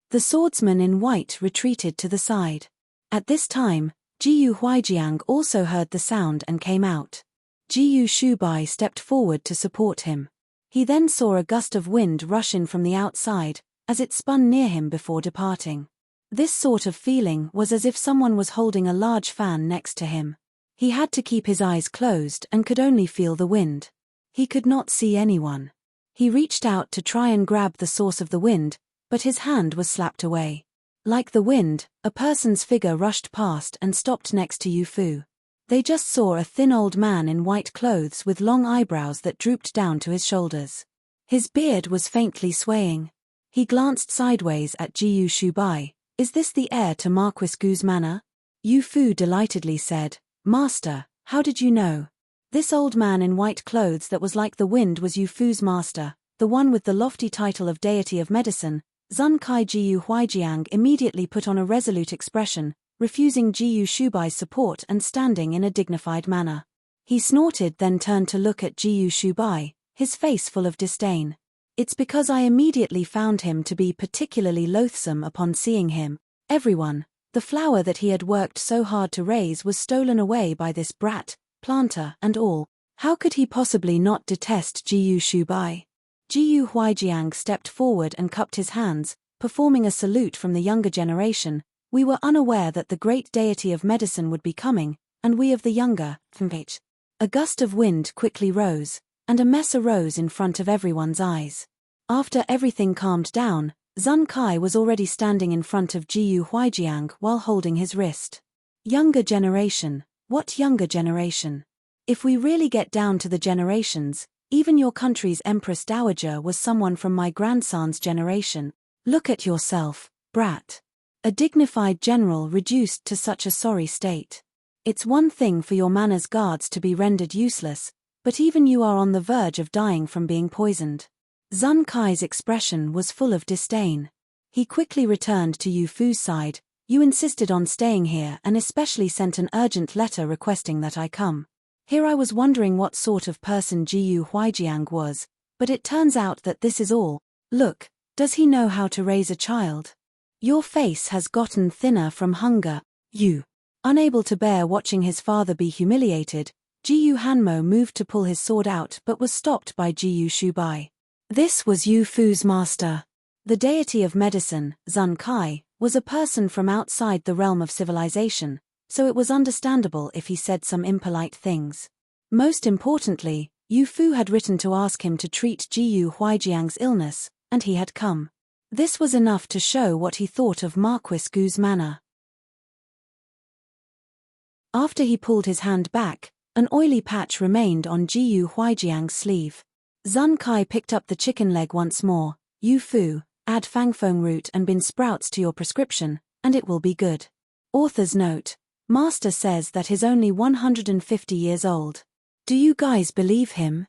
The swordsman in white retreated to the side. At this time, Jiyu Huaijiang also heard the sound and came out. Jiyu Shubai stepped forward to support him. He then saw a gust of wind rush in from the outside, as it spun near him before departing. This sort of feeling was as if someone was holding a large fan next to him. He had to keep his eyes closed and could only feel the wind. He could not see anyone. He reached out to try and grab the source of the wind, but his hand was slapped away. Like the wind, a person's figure rushed past and stopped next to Yu Fu. They just saw a thin old man in white clothes with long eyebrows that drooped down to his shoulders. His beard was faintly swaying. He glanced sideways at Jiyu Shubai. "Is this the heir to Marquis Gu's manor?" Yu Fu delightedly said, "Master, how did you know?" This old man in white clothes that was like the wind was Yu Fu's master, the one with the lofty title of deity of medicine. Zun Kai. Jiyu Huaijiang immediately put on a resolute expression, refusing Jiyu Shubai's support and standing in a dignified manner. He snorted, then turned to look at Jiyu Shubai, his face full of disdain. "It's because I immediately found him to be particularly loathsome upon seeing him. Everyone, the flower that he had worked so hard to raise was stolen away by this brat, planter and all. How could he possibly not detest Jiyu Shubai?" Jiyu Huaijiang stepped forward and cupped his hands, performing a salute from the younger generation. "We were unaware that the great deity of medicine would be coming, and we of the younger, enrich." A gust of wind quickly rose, and a mess arose in front of everyone's eyes. After everything calmed down, Zun Kai was already standing in front of Jiyu Huaijiang while holding his wrist. Younger generation? What younger generation? If we really get down to the generations, even your country's Empress Dowager was someone from my grandson's generation. Look at yourself, brat. A dignified general reduced to such a sorry state. It's one thing for your manners guards to be rendered useless, but even you are on the verge of dying from being poisoned. Zun Kai's expression was full of disdain. He quickly returned to Yu Fu's side. "You insisted on staying here and especially sent an urgent letter requesting that I come. Here I was wondering what sort of person Jiyu Huaijiang was, but it turns out that this is all. Look, does he know how to raise a child? Your face has gotten thinner from hunger." You. Unable to bear watching his father be humiliated, Jiyu Hanmo moved to pull his sword out but was stopped by Jiyu Shubai. This was Yu Fu's master. The deity of medicine, Zun Kai, was a person from outside the realm of civilization, so it was understandable if he said some impolite things. Most importantly, Yu Fu had written to ask him to treat Jiyu Huaijiang's illness, and he had come. This was enough to show what he thought of Marquis Gu's manner. After he pulled his hand back, an oily patch remained on Jiyu Huaijiang's sleeve. Zun Kai picked up the chicken leg once more. "Yu Fu, add fangfeng root and bean sprouts to your prescription, and it will be good." Author's note: Master says that he's only 150 years old. Do you guys believe him?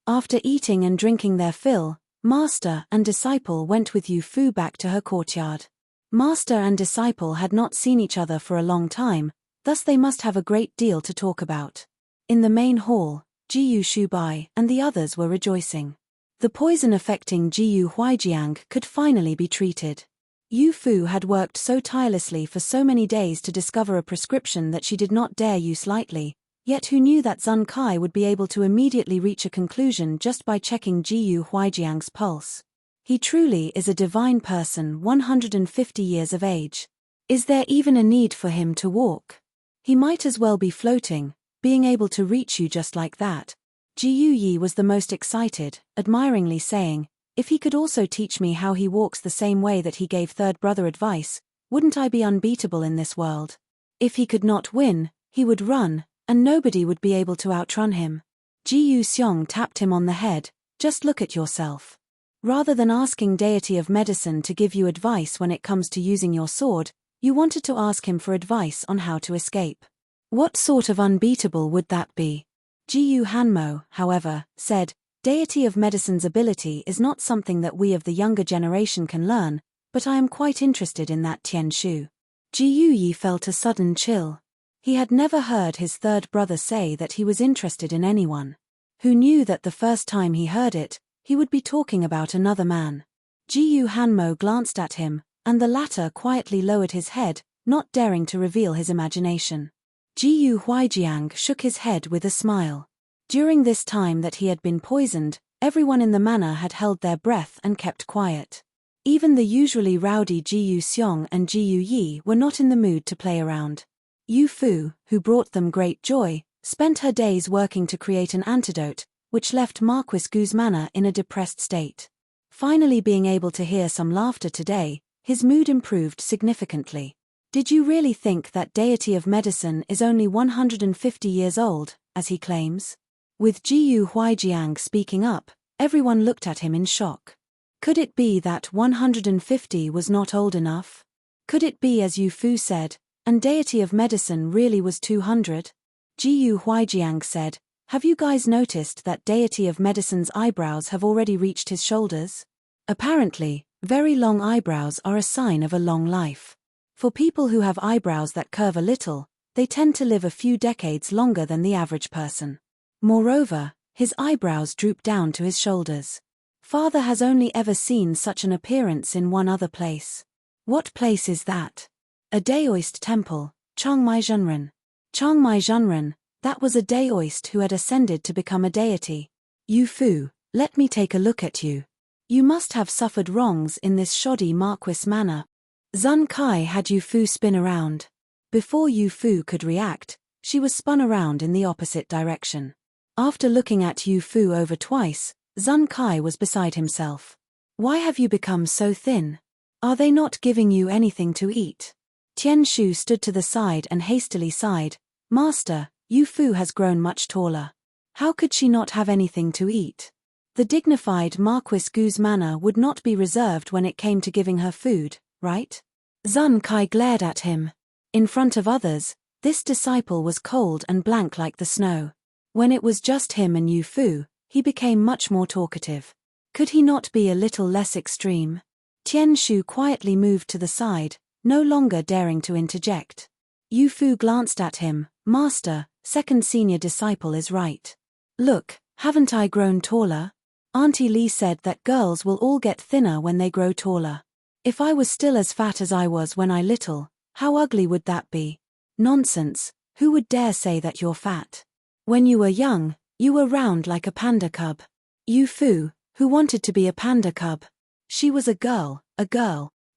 After eating and drinking their fill, Master and disciple went with Yu Fu back to her courtyard. Master and disciple had not seen each other for a long time, thus they must have a great deal to talk about. In the main hall, Jiyu Shubai and the others were rejoicing. The poison affecting Jiyu Huaijiang could finally be treated. Yu Fu had worked so tirelessly for so many days to discover a prescription that she did not dare use lightly, yet who knew that Zun Kai would be able to immediately reach a conclusion just by checking Jiyu Huaijiang's pulse. He truly is a divine person, 150 years of age. Is there even a need for him to walk? He might as well be floating, being able to reach you just like that. Jiyu Yi was the most excited, admiringly saying, "If he could also teach me how he walks the same way that he gave third brother advice, wouldn't I be unbeatable in this world? If he could not win, he would run, and nobody would be able to outrun him." Jiyu Xiong tapped him on the head. "Just look at yourself. Rather than asking deity of medicine to give you advice when it comes to using your sword, you wanted to ask him for advice on how to escape. What sort of unbeatable would that be?" Jiyu Hanmo, however, said, "Deity of medicine's ability is not something that we of the younger generation can learn, but I am quite interested in that Tian Shu." Jiyu Yi felt a sudden chill. He had never heard his third brother say that he was interested in anyone. Who knew that the first time he heard it, he would be talking about another man? Jiyu Hanmo glanced at him, and the latter quietly lowered his head, not daring to reveal his imagination. Jiyu Huijiang shook his head with a smile. During this time that he had been poisoned, everyone in the manor had held their breath and kept quiet. Even the usually rowdy Jiyu Xiong and Jiyu Yi were not in the mood to play around. Yu Fu, who brought them great joy, spent her days working to create an antidote, which left Marquis Gu's manor in a depressed state. Finally being able to hear some laughter today, his mood improved significantly. Did you really think that deity of medicine is only 150 years old, as he claims? With Jiyu Huijiang speaking up, everyone looked at him in shock. Could it be that 150 was not old enough? Could it be as Yu Fu said, and deity of medicine really was 200? Jiyu Huijiang said, have you guys noticed that deity of medicine's eyebrows have already reached his shoulders? Apparently, very long eyebrows are a sign of a long life. For people who have eyebrows that curve a little, they tend to live a few decades longer than the average person. Moreover, his eyebrows droop down to his shoulders. Father has only ever seen such an appearance in one other place. What place is that? A Daoist temple, Changmai Zhenren. Changmai Zhenren, that was a Daoist who had ascended to become a deity. Yu Fu, let me take a look at you. You must have suffered wrongs in this shoddy Marquis manor. Zun Kai had Yu Fu spin around. Before Yu Fu could react, she was spun around in the opposite direction. After looking at Yu Fu over twice, Zun Kai was beside himself. Why have you become so thin? Are they not giving you anything to eat? Tian Shu stood to the side and hastily sighed, Master, Yu Fu has grown much taller. How could she not have anything to eat? The dignified Marquis Gu's manner would not be reserved when it came to giving her food, right? Zun Kai glared at him. In front of others, this disciple was cold and blank like the snow. When it was just him and Yu Fu, he became much more talkative. Could he not be a little less extreme? Tian Shu quietly moved to the side, no longer daring to interject. Yu Fu glanced at him, Master, second senior disciple is right. Look, haven't I grown taller? Auntie Li said that girls will all get thinner when they grow taller. If I was still as fat as I was when I little, how ugly would that be? Nonsense, who would dare say that you're fat? When you were young, you were round like a panda cub. Yu Fu, who wanted to be a panda cub. She was a girl,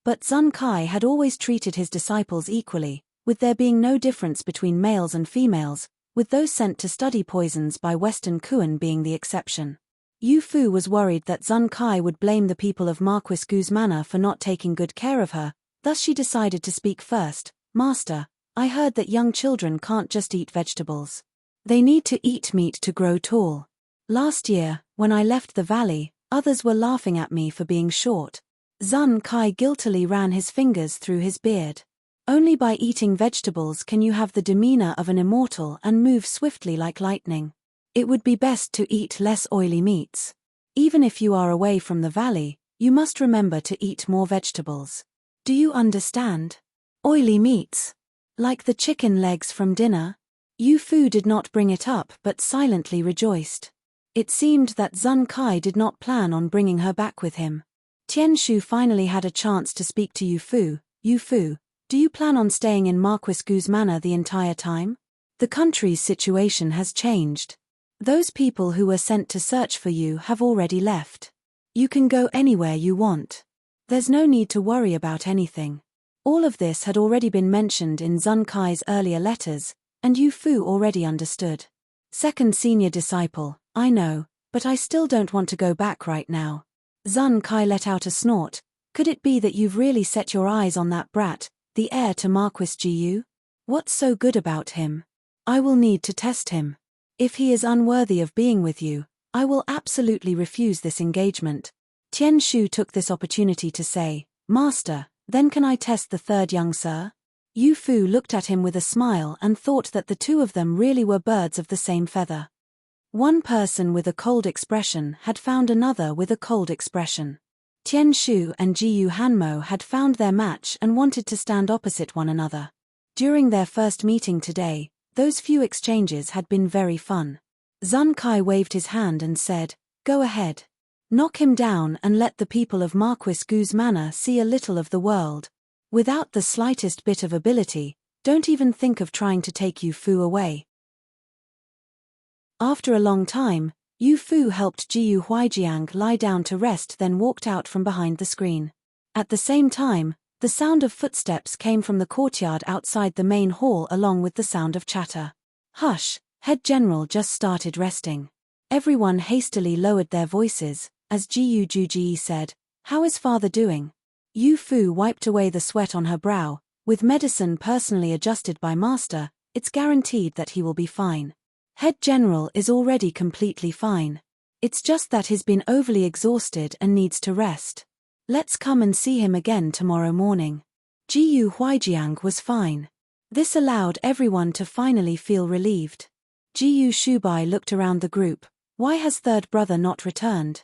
but Zun Kai had always treated his disciples equally, with there being no difference between males and females, with those sent to study poisons by Western Kuan being the exception. Yu Fu was worried that Zun Kai would blame the people of Marquis Gu's manor for not taking good care of her, thus she decided to speak first. Master, I heard that young children can't just eat vegetables. They need to eat meat to grow tall. Last year, when I left the valley, others were laughing at me for being short. Zun Kai guiltily ran his fingers through his beard. Only by eating vegetables can you have the demeanor of an immortal and move swiftly like lightning. It would be best to eat less oily meats. Even if you are away from the valley, you must remember to eat more vegetables. Do you understand? Oily meats. Like the chicken legs from dinner? Yu Fu did not bring it up but silently rejoiced. It seemed that Zun Kai did not plan on bringing her back with him. Tian Shu finally had a chance to speak to Yu Fu. Yu Fu, do you plan on staying in Marquis Gu's manor the entire time? The country's situation has changed. Those people who were sent to search for you have already left. You can go anywhere you want. There's no need to worry about anything. All of this had already been mentioned in Zun Kai's earlier letters, and Yu Fu already understood. Second senior disciple, I know, but I still don't want to go back right now. Zun Kai let out a snort. Could it be that you've really set your eyes on that brat, the heir to Marquis Jiyu? What's so good about him? I will need to test him. If he is unworthy of being with you, I will absolutely refuse this engagement. Tian Shu took this opportunity to say, Master, then can I test the third young sir? Yu Fu looked at him with a smile and thought that the two of them really were birds of the same feather. One person with a cold expression had found another with a cold expression. Tian Shu and Jiyu Hanmo had found their match and wanted to stand opposite one another. During their first meeting today, those few exchanges had been very fun. Zun Kai waved his hand and said, Go ahead. Knock him down and let the people of Marquis Gu's manor see a little of the world. Without the slightest bit of ability, don't even think of trying to take Yu Fu away. After a long time, Yu Fu helped Jiyu Huijiang lie down to rest, then walked out from behind the screen. At the same time, the sound of footsteps came from the courtyard outside the main hall along with the sound of chatter. Hush, Head General just started resting. Everyone hastily lowered their voices, as Jiyu Juji said, "How is father doing?" Yu Fu wiped away the sweat on her brow. With medicine personally adjusted by Master, it's guaranteed that he will be fine. Head General is already completely fine. It's just that he's been overly exhausted and needs to rest. Let's come and see him again tomorrow morning. Jiyu Huijiang was fine. This allowed everyone to finally feel relieved. Jiyu Shubai looked around the group. Why has third brother not returned?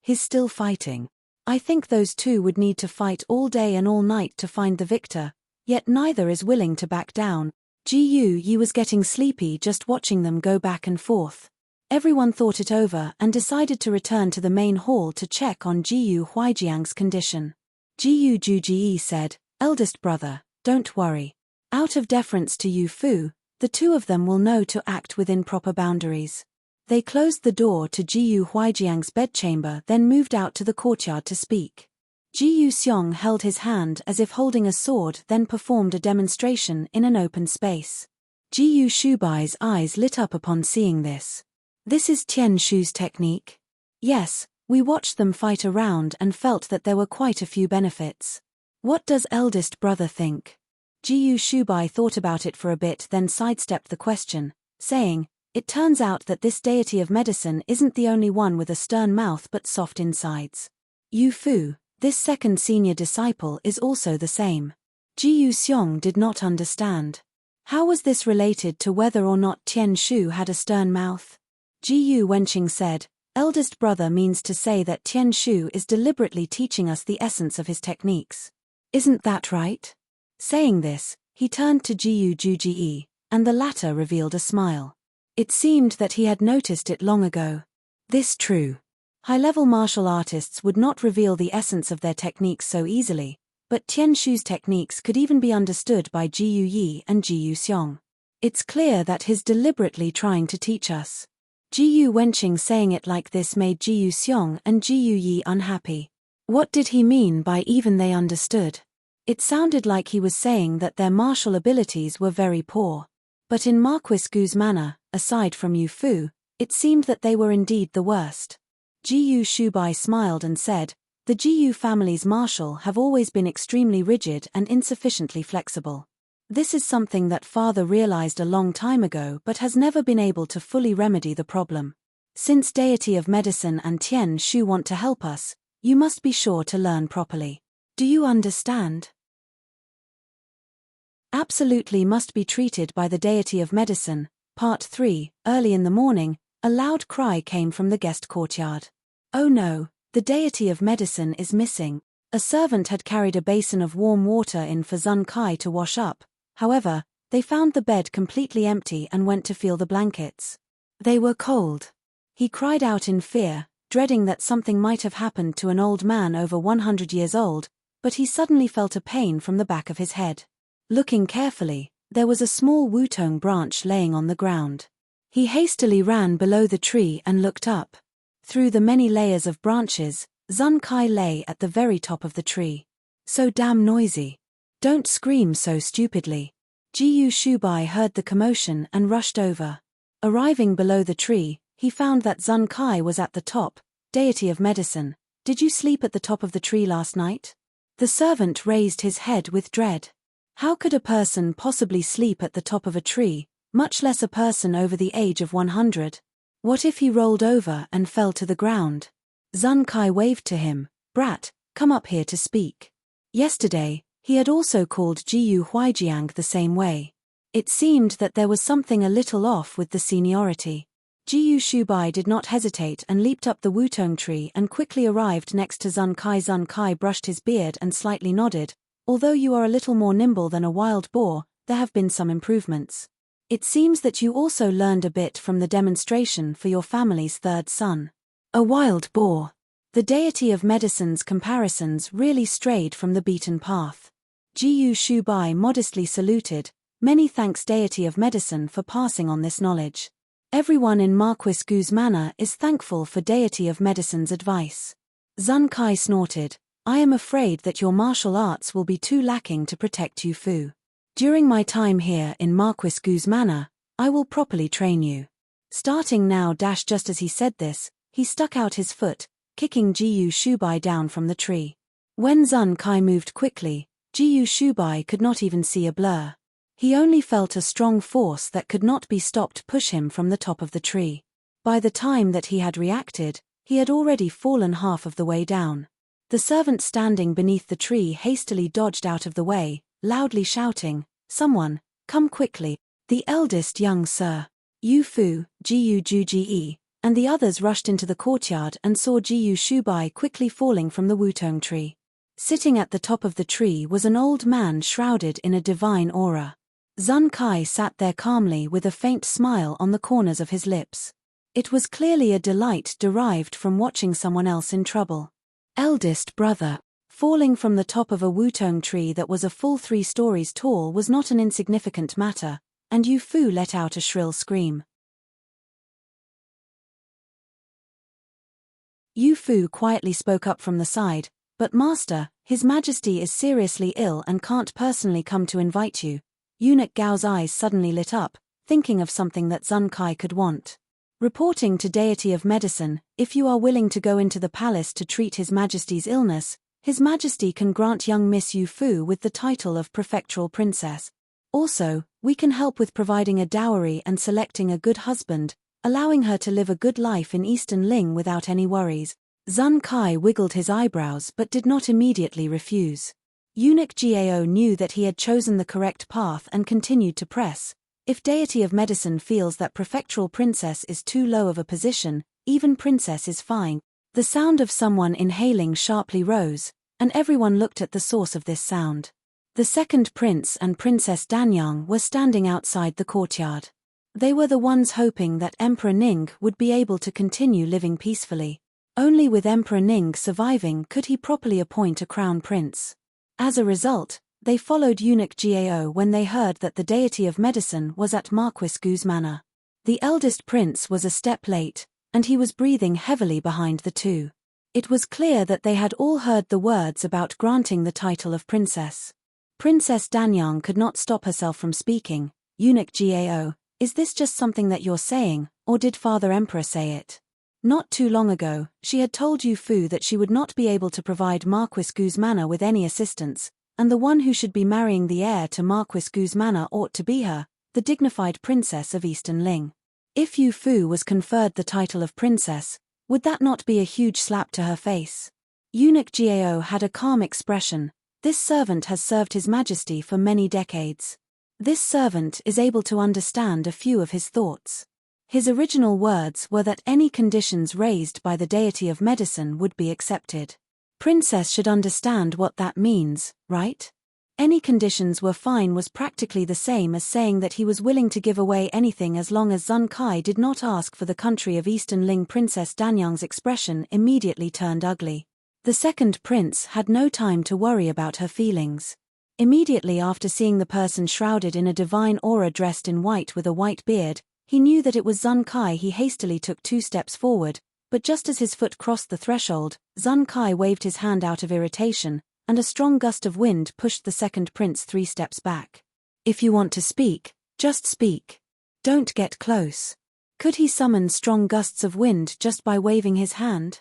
He's still fighting. I think those two would need to fight all day and all night to find the victor, yet neither is willing to back down. Jiyu Yi was getting sleepy just watching them go back and forth. Everyone thought it over and decided to return to the main hall to check on Jiyu Huijiang's condition. Jiyu Juji said, "Eldest brother, don't worry. Out of deference to Yu Fu, the two of them will know to act within proper boundaries." They closed the door to Jiyu Huijiang's bedchamber, then moved out to the courtyard to speak. Jiyu Xiong held his hand as if holding a sword, then performed a demonstration in an open space. Jiyu Shubai's eyes lit up upon seeing this. This is Tian Shu's technique? Yes, we watched them fight around and felt that there were quite a few benefits. What does eldest brother think? Jiyu Shubai thought about it for a bit, then sidestepped the question, saying, "It turns out that this deity of medicine isn't the only one with a stern mouth but soft insides. Yu Fu, this second senior disciple, is also the same." Jiyu Xiong did not understand. How was this related to whether or not Tian Shu had a stern mouth? Jiyu Wenqing said, "Eldest brother means to say that Tian Shu is deliberately teaching us the essence of his techniques. Isn't that right?" Saying this, he turned to Jiyu Juji, and the latter revealed a smile. It seemed that he had noticed it long ago. This true. High-level martial artists would not reveal the essence of their techniques so easily, but Tian Shu's techniques could even be understood by Jiyu Yi and Jiyu Xiong. It's clear that he's deliberately trying to teach us. Jiyu Wenqing saying it like this made Jiyu Xiong and Jiyu Yi unhappy. What did he mean by even they understood? It sounded like he was saying that their martial abilities were very poor. But in Marquis Gu's manor, aside from Yu Fu, it seemed that they were indeed the worst. Jiyu Shubai smiled and said, "The Jiyu family's martial have always been extremely rigid and insufficiently flexible. This is something that father realized a long time ago but has never been able to fully remedy the problem. Since deity of medicine and Tian Shu want to help us, you must be sure to learn properly. Do you understand? Absolutely must be treated by the deity of medicine." Part 3. Early in the morning, a loud cry came from the guest courtyard. Oh no, the deity of medicine is missing. A servant had carried a basin of warm water in for Zun Kai to wash up. However, they found the bed completely empty and went to feel the blankets. They were cold. He cried out in fear, dreading that something might have happened to an old man over 100 years old, but he suddenly felt a pain from the back of his head. Looking carefully, there was a small wutong branch laying on the ground. He hastily ran below the tree and looked up. Through the many layers of branches, Zun Kai lay at the very top of the tree. "So damn noisy. Don't scream so stupidly." Jiyu Shubai heard the commotion and rushed over. Arriving below the tree, he found that Zun Kai was at the top. "Deity of medicine, did you sleep at the top of the tree last night?" The servant raised his head with dread. How could a person possibly sleep at the top of a tree, much less a person over the age of 100? What if he rolled over and fell to the ground? Zun Kai waved to him, "Brat, come up here to speak." Yesterday, he had also called Jiyu Huijiang the same way. It seemed that there was something a little off with the seniority. Jiyu Shubai did not hesitate and leaped up the wutong tree and quickly arrived next to Zun Kai. Zun Kai brushed his beard and slightly nodded. "Although you are a little more nimble than a wild boar, there have been some improvements. It seems that you also learned a bit from the demonstration for your family's third son." A wild boar. The deity of medicine's comparisons really strayed from the beaten path. Jiyu Shubai modestly saluted, "Many thanks deity of medicine for passing on this knowledge. Everyone in Marquis Gu's manor is thankful for deity of medicine's advice." Zun Kai snorted, "I am afraid that your martial arts will be too lacking to protect Yu Fu. During my time here in Marquis Gu's manor, I will properly train you." Starting now. Just as he said this, he stuck out his foot, kicking Jiyu Shubai down from the tree. When Zun Kai moved quickly, Jiyu Shubai could not even see a blur. He only felt a strong force that could not be stopped push him from the top of the tree. By the time that he had reacted, he had already fallen half of the way down. The servant standing beneath the tree hastily dodged out of the way, loudly shouting, "Someone, come quickly, the eldest young sir, Yu Fu, Jiyu Juji," and the others rushed into the courtyard and saw Jiyu Shubai quickly falling from the wutong tree. Sitting at the top of the tree was an old man shrouded in a divine aura. Zun Kai sat there calmly with a faint smile on the corners of his lips. It was clearly a delight derived from watching someone else in trouble. Eldest brother. Falling from the top of a wutong tree that was a full 3 stories tall was not an insignificant matter, and Yu Fu let out a shrill scream. Yu Fu quietly spoke up from the side, "But master, His Majesty is seriously ill and can't personally come to invite you." Eunuch Gao's eyes suddenly lit up, thinking of something that Zun Kai could want. Reporting to deity of medicine, "If you are willing to go into the palace to treat His Majesty's illness, His Majesty can grant young Miss Yu Fu with the title of prefectural princess. Also, we can help with providing a dowry and selecting a good husband, allowing her to live a good life in Eastern Ling without any worries." Zun Kai wiggled his eyebrows but did not immediately refuse. Eunuch Gao knew that he had chosen the correct path and continued to press. If deity of medicine feels that prefectural princess is too low of a position, even princess is fine. The sound of someone inhaling sharply rose, and everyone looked at the source of this sound. The second prince and Princess Danyang were standing outside the courtyard. They were the ones hoping that Emperor Ning would be able to continue living peacefully. Only with Emperor Ning surviving could he properly appoint a crown prince. As a result, they followed Eunuch Gao when they heard that the deity of medicine was at Marquis Gu's manor. The eldest prince was a step late, and he was breathing heavily behind the two. It was clear that they had all heard the words about granting the title of princess. Princess Danyang could not stop herself from speaking. "Eunuch Gao, is this just something that you're saying, or did Father Emperor say it?" Not too long ago, she had told Yu Fu that she would not be able to provide Marquis Gu's manor with any assistance, and the one who should be marrying the heir to Marquis Gu's manor ought to be her, the dignified princess of Eastern Ling. If Yu Fu was conferred the title of princess, would that not be a huge slap to her face? Eunuch Gao had a calm expression. "This servant has served His Majesty for many decades. This servant is able to understand a few of his thoughts." His original words were that any conditions raised by the deity of medicine would be accepted. Princess should understand what that means, right? Any conditions were fine was practically the same as saying that he was willing to give away anything as long as Zun Kai did not ask for the country of Eastern Ling. Princess Danyang's expression immediately turned ugly. The second prince had no time to worry about her feelings. Immediately after seeing the person shrouded in a divine aura dressed in white with a white beard, he knew that it was Zun Kai. He hastily took 2 steps forward, but just as his foot crossed the threshold, Zun Kai waved his hand out of irritation, and a strong gust of wind pushed the second prince 3 steps back. "If you want to speak, just speak. Don't get close." Could he summon strong gusts of wind just by waving his hand?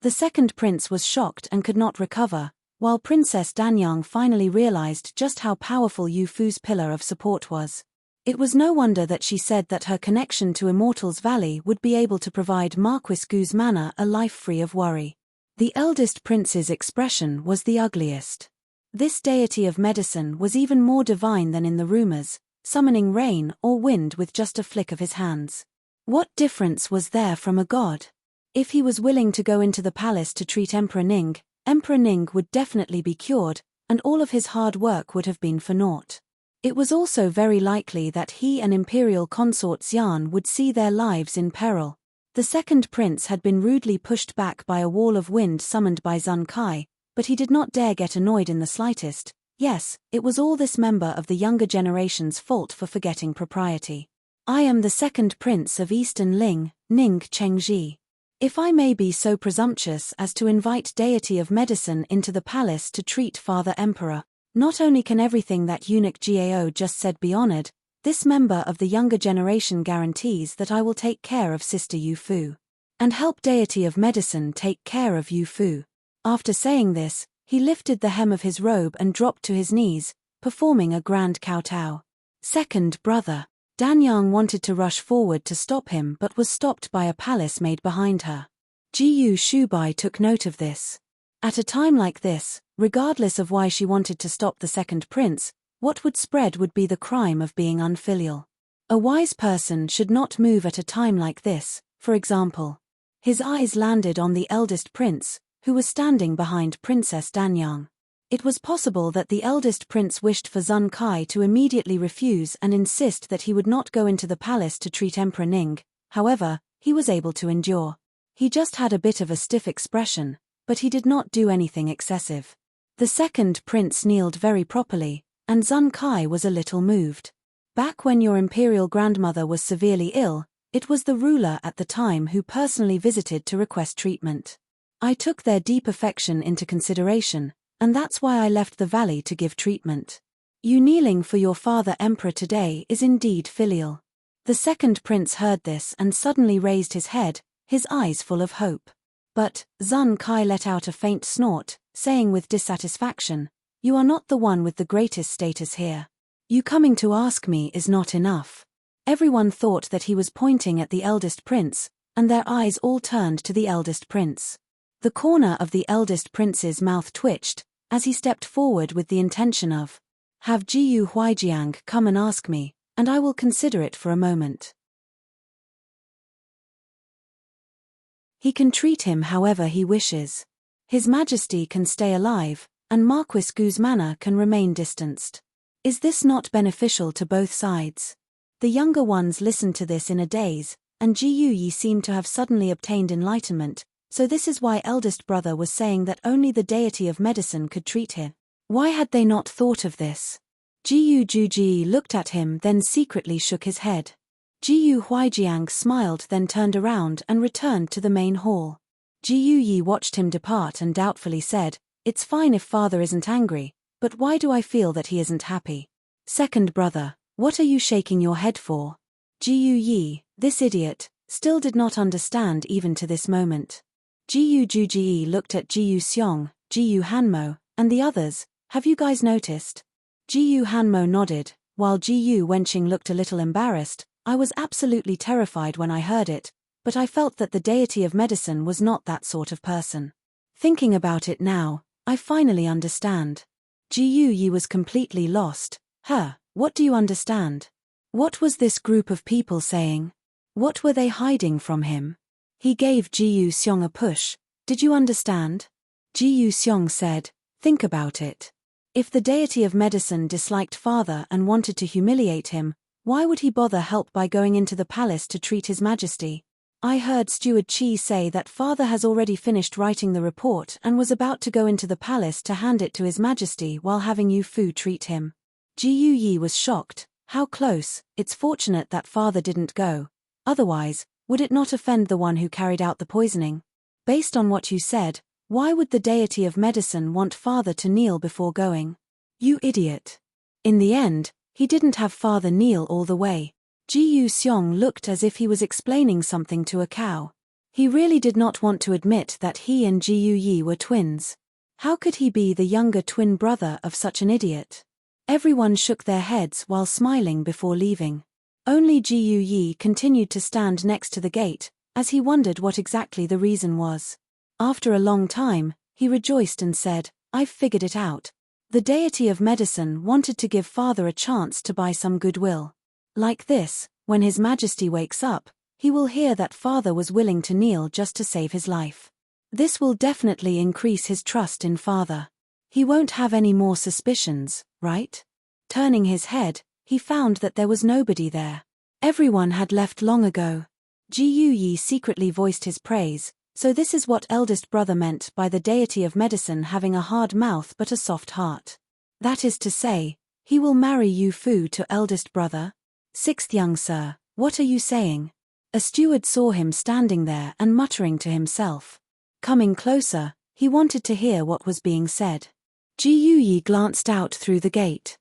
The second prince was shocked and could not recover, while Princess Danyang finally realized just how powerful Yu Fu's pillar of support was. It was no wonder that she said that her connection to Immortals Valley would be able to provide Marquis Gu's manor a life free of worry. The eldest prince's expression was the ugliest. This deity of medicine was even more divine than in the rumors, summoning rain or wind with just a flick of his hands. What difference was there from a god? If he was willing to go into the palace to treat Emperor Ning would definitely be cured, and all of his hard work would have been for naught. It was also very likely that he and imperial consort Xian would see their lives in peril. The second prince had been rudely pushed back by a wall of wind summoned by Zun Kai, but he did not dare get annoyed in the slightest. Yes, it was all this member of the younger generation's fault for forgetting propriety. I am the second prince of Eastern Ling, Ning Chengji. If I may be so presumptuous as to invite deity of medicine into the palace to treat Father Emperor, not only can everything that eunuch Gao just said be honored, this member of the younger generation guarantees that I will take care of Sister Yu Fu. And help deity of medicine take care of Yu Fu. After saying this, he lifted the hem of his robe and dropped to his knees, performing a grand kowtow. Second brother. Danyang wanted to rush forward to stop him but was stopped by a palace maid behind her. Jiyu Shubai took note of this. At a time like this, regardless of why she wanted to stop the second prince, what would spread would be the crime of being unfilial. A wise person should not move at a time like this, for example. His eyes landed on the eldest prince, who was standing behind Princess Danyang. It was possible that the eldest prince wished for Zun Kai to immediately refuse and insist that he would not go into the palace to treat Emperor Ning. However, he was able to endure. He just had a bit of a stiff expression, but he did not do anything excessive. The second prince kneeled very properly, and Zun Kai was a little moved. Back when your imperial grandmother was severely ill, it was the ruler at the time who personally visited to request treatment. I took their deep affection into consideration, and that's why I left the valley to give treatment. You kneeling for your father emperor today is indeed filial. The second prince heard this and suddenly raised his head, his eyes full of hope. But Zun Kai let out a faint snort, saying with dissatisfaction, "You are not the one with the greatest status here. You coming to ask me is not enough." Everyone thought that he was pointing at the eldest prince, and their eyes all turned to the eldest prince. The corner of the eldest prince's mouth twitched, as he stepped forward with the intention of, "Have Jiyu Huijiang come and ask me, and I will consider it for a moment." He can treat him however he wishes. His Majesty can stay alive, and Marquis Gu's manor can remain distanced. Is this not beneficial to both sides? The younger ones listened to this in a daze, and Jiyu Yi seemed to have suddenly obtained enlightenment, so this is why eldest brother was saying that only the deity of medicine could treat him. Why had they not thought of this? Jiyu Juji looked at him then secretly shook his head. Jiyu Huijiang smiled then turned around and returned to the main hall. Jiyu Yi watched him depart and doubtfully said, "It's fine if father isn't angry, but why do I feel that he isn't happy?" Second brother, what are you shaking your head for? Jiyu Yi, this idiot, still did not understand even to this moment. Jiyu Juji looked at Jiyu Xiong, Jiyu Hanmo, and the others. "Have you guys noticed?" Jiyu Hanmo nodded, while Jiyu Wenqing looked a little embarrassed. "I was absolutely terrified when I heard it, but I felt that the deity of medicine was not that sort of person. Thinking about it now, I finally understand." Jiyu Yi was completely lost. What do you understand? What was this group of people saying? What were they hiding from him? He gave Jiyu Xiong a push. "Did you understand?" Jiyu Xiong said, "Think about it. If the deity of medicine disliked father and wanted to humiliate him, why would he bother help by going into the palace to treat his majesty? I heard Steward Qi say that father has already finished writing the report and was about to go into the palace to hand it to his majesty while having Yu Fu treat him." Jiyu Yi was shocked. How close. It's fortunate that father didn't go. Otherwise, would it not offend the one who carried out the poisoning? Based on what you said, why would the deity of medicine want father to kneel before going? You idiot. In the end, he didn't have father kneel all the way. Jiyu Xiong looked as if he was explaining something to a cow. He really did not want to admit that he and Jiyu Yi were twins. How could he be the younger twin brother of such an idiot? Everyone shook their heads while smiling before leaving. Only Jiyu Yi continued to stand next to the gate, as he wondered what exactly the reason was. After a long time, he rejoiced and said, "I've figured it out. The deity of medicine wanted to give father a chance to buy some goodwill. Like this, when his majesty wakes up, he will hear that father was willing to kneel just to save his life. This will definitely increase his trust in father. He won't have any more suspicions, right?" Turning his head, he found that there was nobody there. Everyone had left long ago. Ji Yi secretly voiced his praise. So this is what eldest brother meant by the deity of medicine having a hard mouth but a soft heart. That is to say, he will marry Yu Fu to eldest brother? Sixth young sir, what are you saying? A steward saw him standing there and muttering to himself. Coming closer, he wanted to hear what was being said. Ji Yi glanced out through the gate.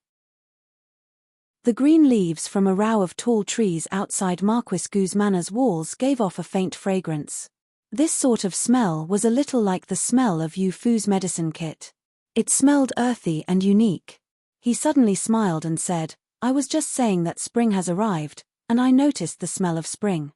The green leaves from a row of tall trees outside Marquis Gu's manor's walls gave off a faint fragrance. This sort of smell was a little like the smell of Yu Fu's medicine kit. It smelled earthy and unique. He suddenly smiled and said, I was just saying that spring has arrived, and I noticed the smell of spring.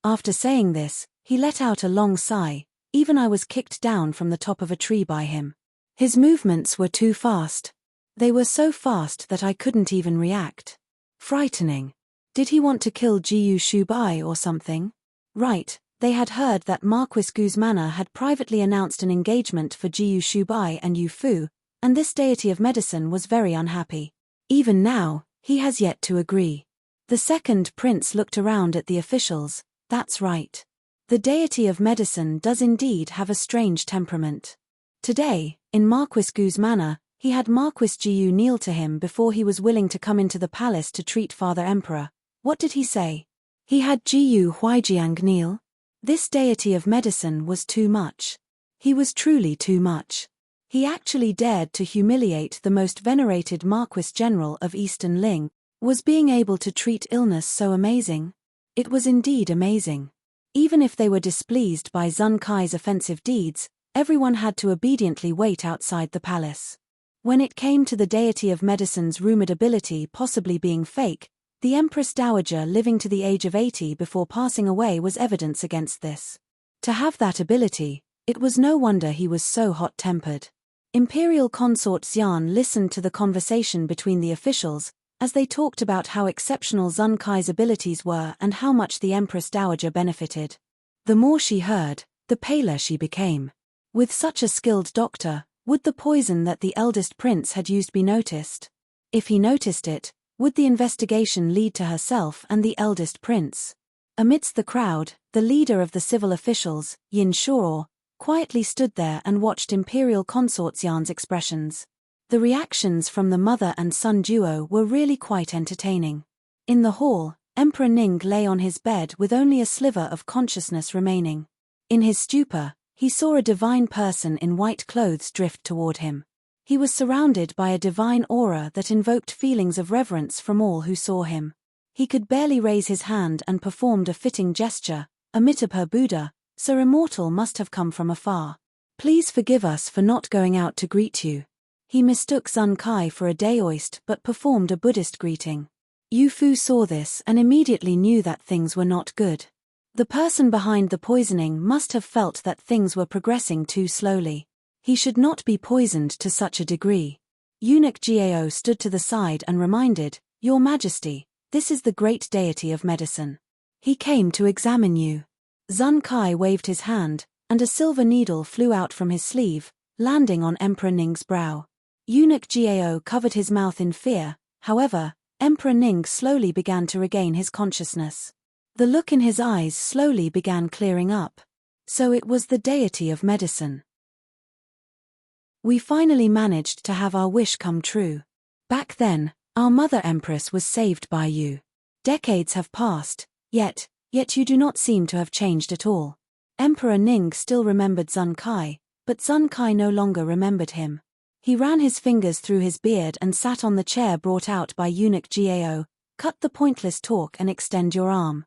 After saying this, he let out a long sigh. Even I was kicked down from the top of a tree by him. His movements were too fast. They were so fast that I couldn't even react. Frightening. Did he want to kill Jiyu Shubai or something? Right, they had heard that Marquis Gu's manor had privately announced an engagement for Jiyu Shubai and Yu Fu, and this deity of medicine was very unhappy. Even now, he has yet to agree. The second prince looked around at the officials. That's right. The deity of medicine does indeed have a strange temperament. Today, in Marquis Gu's manor, he had Marquis Jiyu kneel to him before he was willing to come into the palace to treat Father Emperor. What did he say? He had Jiyu Huijiang kneel? This deity of medicine was too much. He was truly too much. He actually dared to humiliate the most venerated Marquis General of Eastern Ling. Was being able to treat illness so amazing? It was indeed amazing. Even if they were displeased by Zun Kai's offensive deeds, everyone had to obediently wait outside the palace. When it came to the deity of medicine's rumored ability possibly being fake, the Empress Dowager living to the age of 80 before passing away was evidence against this. To have that ability, it was no wonder he was so hot-tempered. Imperial Consort Xian listened to the conversation between the officials, as they talked about how exceptional Zun Kai's abilities were and how much the Empress Dowager benefited. The more she heard, the paler she became. With such a skilled doctor, would the poison that the eldest prince had used be noticed? If he noticed it, would the investigation lead to herself and the eldest prince? Amidst the crowd, the leader of the civil officials, Yin Shuo, quietly stood there and watched Imperial Consort Xian's expressions. The reactions from the mother and son duo were really quite entertaining. In the hall, Emperor Ning lay on his bed with only a sliver of consciousness remaining. In his stupor, he saw a divine person in white clothes drift toward him. He was surrounded by a divine aura that invoked feelings of reverence from all who saw him. He could barely raise his hand and performed a fitting gesture. Amitabha Buddha, Sir Immortal must have come from afar. Please forgive us for not going out to greet you. He mistook Zun Kai for a Daoist but performed a Buddhist greeting. Yu Fu saw this and immediately knew that things were not good. The person behind the poisoning must have felt that things were progressing too slowly. He should not be poisoned to such a degree. Eunuch Gao stood to the side and reminded, Your Majesty, this is the great deity of medicine. He came to examine you. Zun Kai waved his hand, and a silver needle flew out from his sleeve, landing on Emperor Ning's brow. Eunuch Gao covered his mouth in fear. However, Emperor Ning slowly began to regain his consciousness. The look in his eyes slowly began clearing up. So it was the deity of medicine. We finally managed to have our wish come true. Back then, our mother empress was saved by you. Decades have passed, yet you do not seem to have changed at all. Emperor Ning still remembered Zun Kai, but Zun Kai no longer remembered him. He ran his fingers through his beard and sat on the chair brought out by Eunuch Gao. Cut the pointless talk and extend your arm.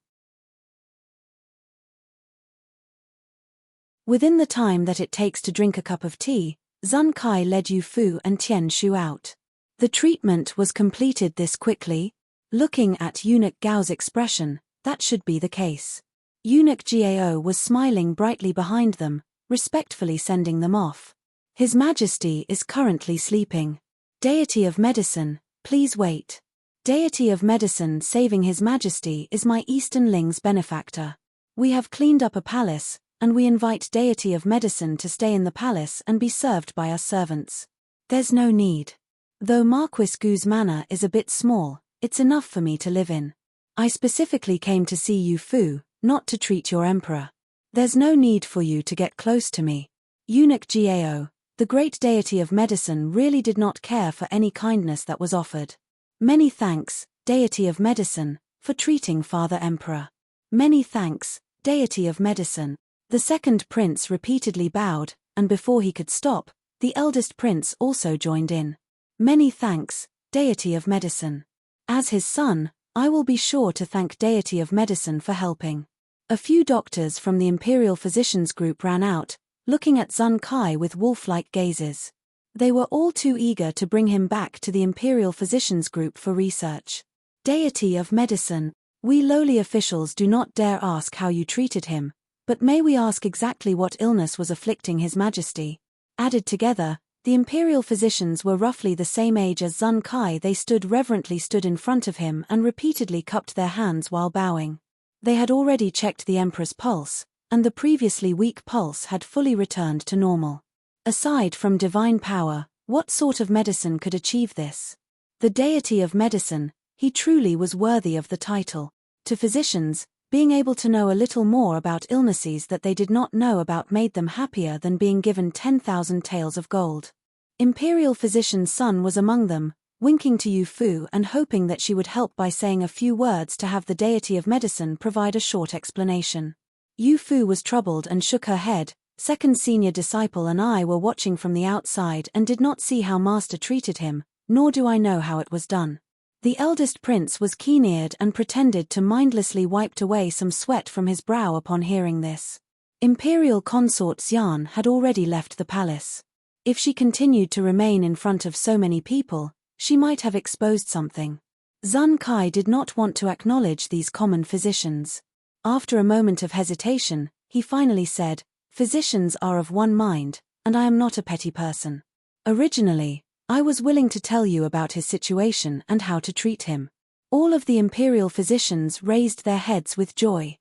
Within the time that it takes to drink a cup of tea, Zun Kai led Yu Fu and Tian Shu out. The treatment was completed this quickly. Looking at Eunuch Gao's expression, that should be the case. Eunuch Gao was smiling brightly behind them, respectfully sending them off. His Majesty is currently sleeping. Deity of medicine, please wait. Deity of medicine saving His Majesty is my Eastern Ling's benefactor. We have cleaned up a palace, and we invite Deity of medicine to stay in the palace and be served by us servants. There's no need. Though Marquis Gu's manor is a bit small, It's enough for me to live in. I specifically came to see Yu Fu, not to treat your emperor. There's no need for you to get close to me. Eunuch Gao, the great deity of medicine, really did not care for any kindness that was offered. Many thanks, deity of medicine, for treating Father Emperor. Many thanks, deity of medicine. The second prince repeatedly bowed, and before he could stop, the eldest prince also joined in. Many thanks, deity of medicine. As his son, I will be sure to thank deity of medicine for helping. A few doctors from the Imperial Physicians Group ran out, looking at Zun Kai with wolf-like gazes. They were all too eager to bring him back to the Imperial Physicians Group for research. Deity of medicine, we lowly officials do not dare ask how you treated him, but may we ask exactly what illness was afflicting His Majesty? Added together, the Imperial physicians were roughly the same age as Zun Kai. They reverently stood in front of him and repeatedly cupped their hands while bowing. They had already checked the Emperor's pulse, and the previously weak pulse had fully returned to normal. Aside from divine power, what sort of medicine could achieve this? The deity of medicine, he truly was worthy of the title. To physicians, being able to know a little more about illnesses that they did not know about made them happier than being given 10,000 taels of gold. Imperial physician's son was among them, winking to Yu Fu and hoping that she would help by saying a few words to have the deity of medicine provide a short explanation. Yu Fu was troubled and shook her head. Second senior disciple and I were watching from the outside and did not see how master treated him, nor do I know how it was done. The eldest prince was keen-eared and pretended to mindlessly wipe away some sweat from his brow upon hearing this. Imperial consort Xian had already left the palace. If she continued to remain in front of so many people, she might have exposed something. Zun Kai did not want to acknowledge these common physicians. After a moment of hesitation, he finally said, "Physicians are of one mind, and I am not a petty person. Originally, I was willing to tell you about his situation and how to treat him." All of the imperial physicians raised their heads with joy.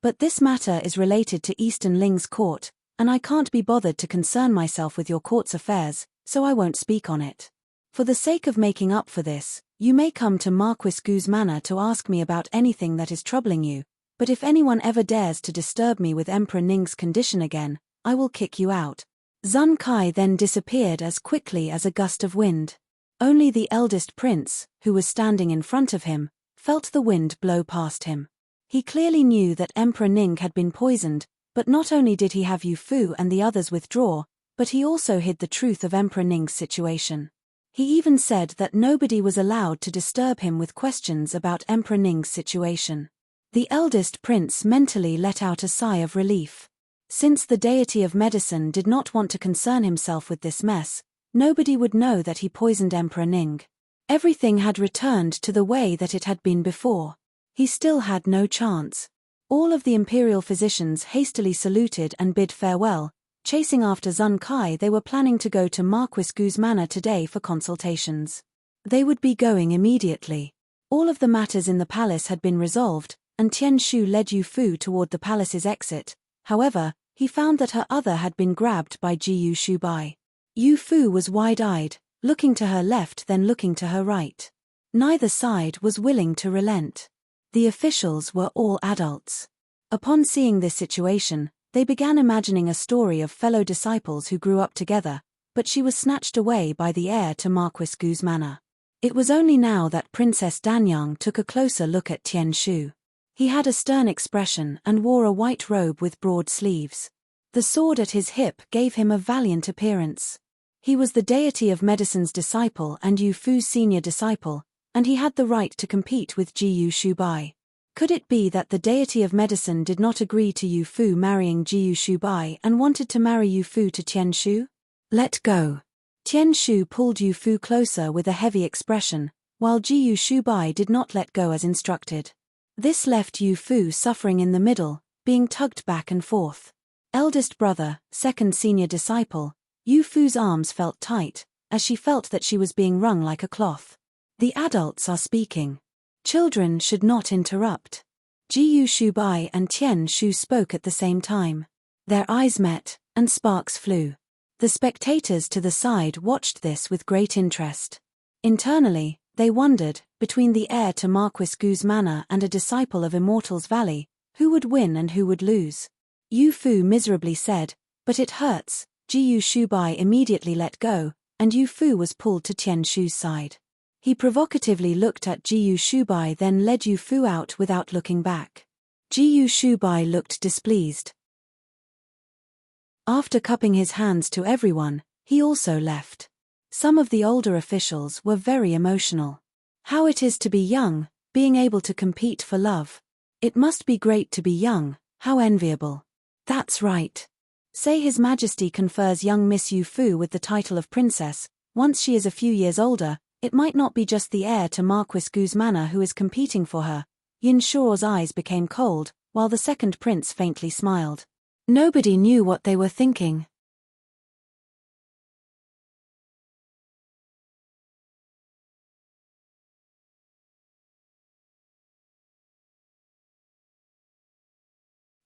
"But this matter is related to Eastern Ling's court, and I can't be bothered to concern myself with your court's affairs, so I won't speak on it. For the sake of making up for this, you may come to Marquis Gu's manor to ask me about anything that is troubling you, but if anyone ever dares to disturb me with Emperor Ning's condition again, I will kick you out." Zun Kai then disappeared as quickly as a gust of wind. Only the eldest prince, who was standing in front of him, felt the wind blow past him. He clearly knew that Emperor Ning had been poisoned, but not only did he have Yu Fu and the others withdraw, but he also hid the truth of Emperor Ning's situation. He even said that nobody was allowed to disturb him with questions about Emperor Ning's situation. The eldest prince mentally let out a sigh of relief. Since the deity of medicine did not want to concern himself with this mess, nobody would know that he poisoned Emperor Ning. Everything had returned to the way that it had been before. He still had no chance. All of the imperial physicians hastily saluted and bid farewell. Chasing after Zun Kai, they were planning to go to Marquis Gu's manor today for consultations. They would be going immediately. All of the matters in the palace had been resolved, and Tian Shu led Yu Fu toward the palace's exit. However, he found that her other had been grabbed by Jiyu Shubai. Yu Fu was wide-eyed, looking to her left then looking to her right. Neither side was willing to relent. The officials were all adults. Upon seeing this situation, they began imagining a story of fellow disciples who grew up together, but she was snatched away by the heir to Marquis Gu's manor. It was only now that Princess Danyang took a closer look at Tian Shu. He had a stern expression and wore a white robe with broad sleeves. The sword at his hip gave him a valiant appearance. He was the deity of medicine's disciple and Yu Fu's senior disciple, and he had the right to compete with Jiyu Shubai. Could it be that the deity of medicine did not agree to Yu Fu marrying Jiyu Shubai and wanted to marry Yu Fu to Tian Shu? Let go. Tian Shu pulled Yu Fu closer with a heavy expression, while Jiyu Shubai did not let go as instructed. This left Yu Fu suffering in the middle, being tugged back and forth. Eldest brother, second senior disciple, Yu Fu's arms felt tight, as she felt that she was being wrung like a cloth. The adults are speaking. Children should not interrupt. Jiyu Shubai and Tian Shu spoke at the same time. Their eyes met, and sparks flew. The spectators to the side watched this with great interest. Internally, They wondered, between the heir to Marquis Gu's manor and a disciple of Immortals Valley, who would win and who would lose. Yu Fu miserably said, "But it hurts." Jiyu Shubai immediately let go, and Yu Fu was pulled to Tian Shu's side. He provocatively looked at Jiyu Shubai, then led Yu Fu out without looking back. Jiyu Shubai looked displeased. After cupping his hands to everyone, he also left. Some of the older officials were very emotional. How it is to be young, being able to compete for love. It must be great to be young, how enviable. That's right. Say His Majesty confers young Miss Yu Fu with the title of princess. Once she is a few years older, it might not be just the heir to Marquis Gu's manor who is competing for her. Yin Shuo's eyes became cold, while the second prince faintly smiled. Nobody knew what they were thinking.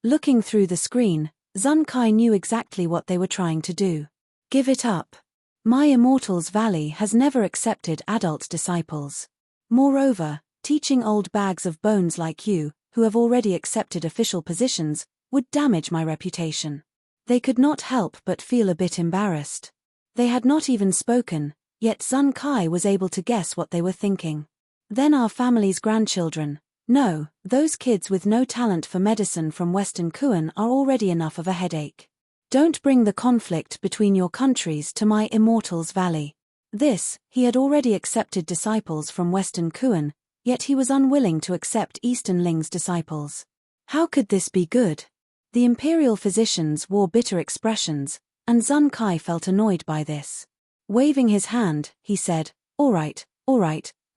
Looking through the screen, Zun Kai knew exactly what they were trying to do. Give it up. My Immortals Valley has never accepted adult disciples. Moreover, teaching old bags of bones like you, who have already accepted official positions, would damage my reputation. They could not help but feel a bit embarrassed. They had not even spoken, yet Zun Kai was able to guess what they were thinking. Then our family's grandchildren. No, those kids with no talent for medicine from Western Kuan are already enough of a headache. Don't bring the conflict between your countries to my Immortals Valley. He had already accepted disciples from Western Kuan, yet he was unwilling to accept Eastern Ling's disciples. How could this be good? The imperial physicians wore bitter expressions, and Zun Kai felt annoyed by this. Waving his hand, he said, all right,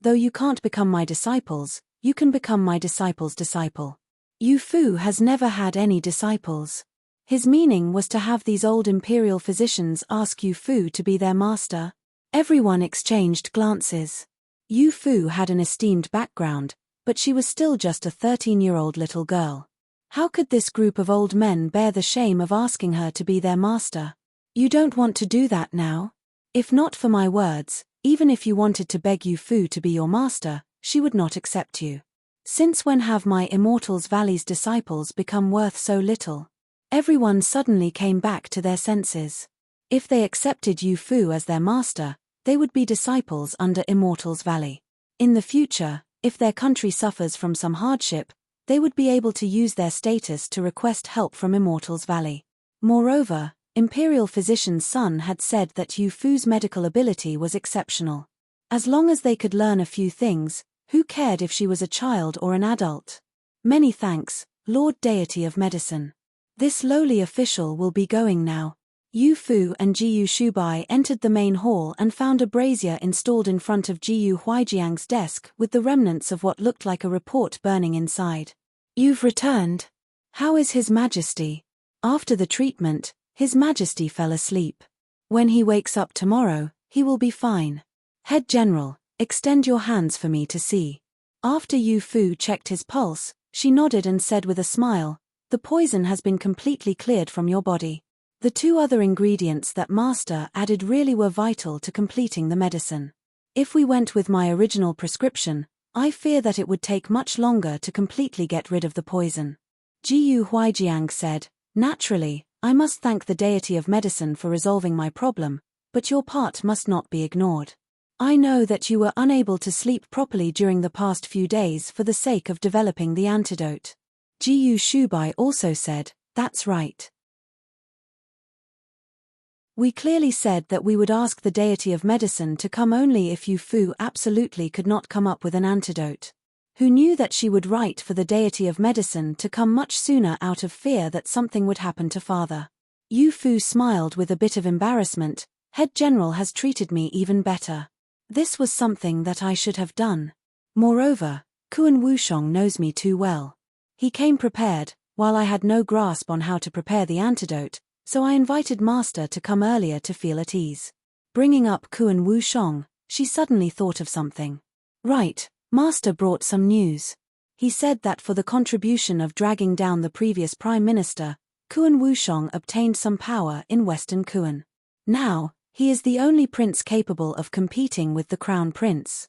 though you can't become my disciples, you can become my disciple's disciple. Yu Fu has never had any disciples. His meaning was to have these old imperial physicians ask Yu Fu to be their master. Everyone exchanged glances. Yu Fu had an esteemed background, but she was still just a 13-year-old little girl. How could this group of old men bear the shame of asking her to be their master? You don't want to do that now? If not for my words, even if you wanted to beg Yu Fu to be your master, she would not accept you. Since when have my Immortals Valley's disciples become worth so little? Everyone suddenly came back to their senses. If they accepted Yu Fu as their master, they would be disciples under Immortals Valley. In the future, if their country suffers from some hardship, they would be able to use their status to request help from Immortals Valley. Moreover, Imperial Physician Sun had said that Yu Fu's medical ability was exceptional. As long as they could learn a few things, who cared if she was a child or an adult? Many thanks, Lord Deity of Medicine. This lowly official will be going now. Yu Fu and Jiyu Shubai entered the main hall and found a brazier installed in front of Jiyu Huijiang's desk with the remnants of what looked like a report burning inside. You've returned. How is His Majesty? After the treatment, His Majesty fell asleep. When he wakes up tomorrow, he will be fine. Head General, extend your hands for me to see. After Yu Fu checked his pulse, she nodded and said with a smile, the poison has been completely cleared from your body. The two other ingredients that Master added really were vital to completing the medicine. If we went with my original prescription, I fear that it would take much longer to completely get rid of the poison. Jiyu Huijiang said, naturally, I must thank the deity of medicine for resolving my problem, but your part must not be ignored. I know that you were unable to sleep properly during the past few days for the sake of developing the antidote. Jiyu Shubai also said, that's right. We clearly said that we would ask the deity of medicine to come only if Yu Fu absolutely could not come up with an antidote. Who knew that she would write for the deity of medicine to come much sooner out of fear that something would happen to father. Yu Fu smiled with a bit of embarrassment. Head General has treated me even better. This was something that I should have done. Moreover, Kuan Wushong knows me too well. He came prepared, while I had no grasp on how to prepare the antidote, so I invited Master to come earlier to feel at ease. Bringing up Kuan Wushong, she suddenly thought of something. Right, Master brought some news. He said that for the contribution of dragging down the previous Prime Minister, Kuan Wushong obtained some power in Western Kuan. Now, he is the only prince capable of competing with the Crown Prince.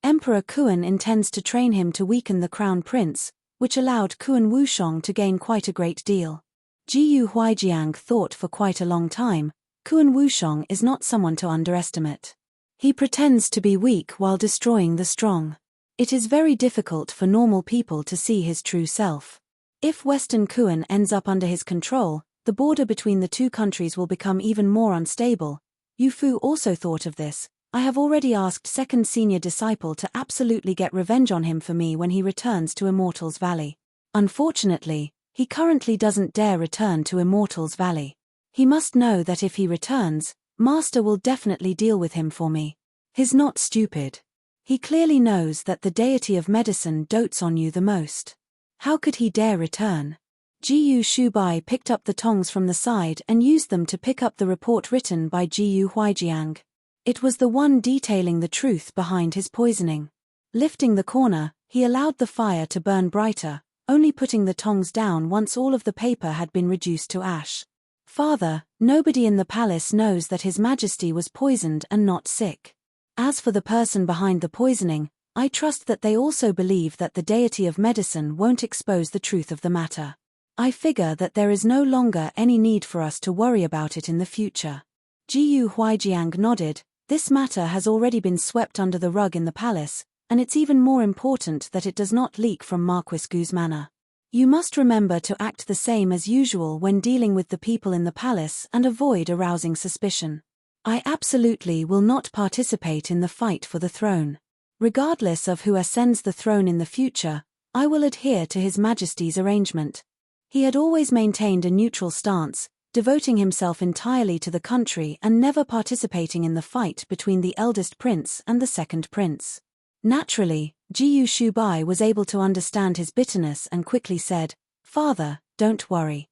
Emperor Kuan intends to train him to weaken the crown prince, which allowed Kuan Wushong to gain quite a great deal. Jiyu Huaijiang thought for quite a long time, Kuan Wushong is not someone to underestimate. He pretends to be weak while destroying the strong. It is very difficult for normal people to see his true self. If Western Kuan ends up under his control, the border between the two countries will become even more unstable. Yu Fu also thought of this. I have already asked second senior disciple to absolutely get revenge on him for me when he returns to Immortals Valley. Unfortunately, he currently doesn't dare return to Immortals Valley. He must know that if he returns, Master will definitely deal with him for me. He's not stupid. He clearly knows that the deity of medicine dotes on you the most. How could he dare return? Jiyu Shubai picked up the tongs from the side and used them to pick up the report written by Jiyu Huaijiang. It was the one detailing the truth behind his poisoning. Lifting the corner, he allowed the fire to burn brighter, only putting the tongs down once all of the paper had been reduced to ash. Father, nobody in the palace knows that His Majesty was poisoned and not sick. As for the person behind the poisoning, I trust that they also believe that the deity of medicine won't expose the truth of the matter. I figure that there is no longer any need for us to worry about it in the future. Jiyu Huaijiang nodded. This matter has already been swept under the rug in the palace, and it's even more important that it does not leak from Marquis Gu's manor. You must remember to act the same as usual when dealing with the people in the palace and avoid arousing suspicion. I absolutely will not participate in the fight for the throne. Regardless of who ascends the throne in the future, I will adhere to His Majesty's arrangement. He had always maintained a neutral stance, devoting himself entirely to the country and never participating in the fight between the eldest prince and the second prince. Naturally, Jiyu Shubai was able to understand his bitterness and quickly said, "Father, don't worry.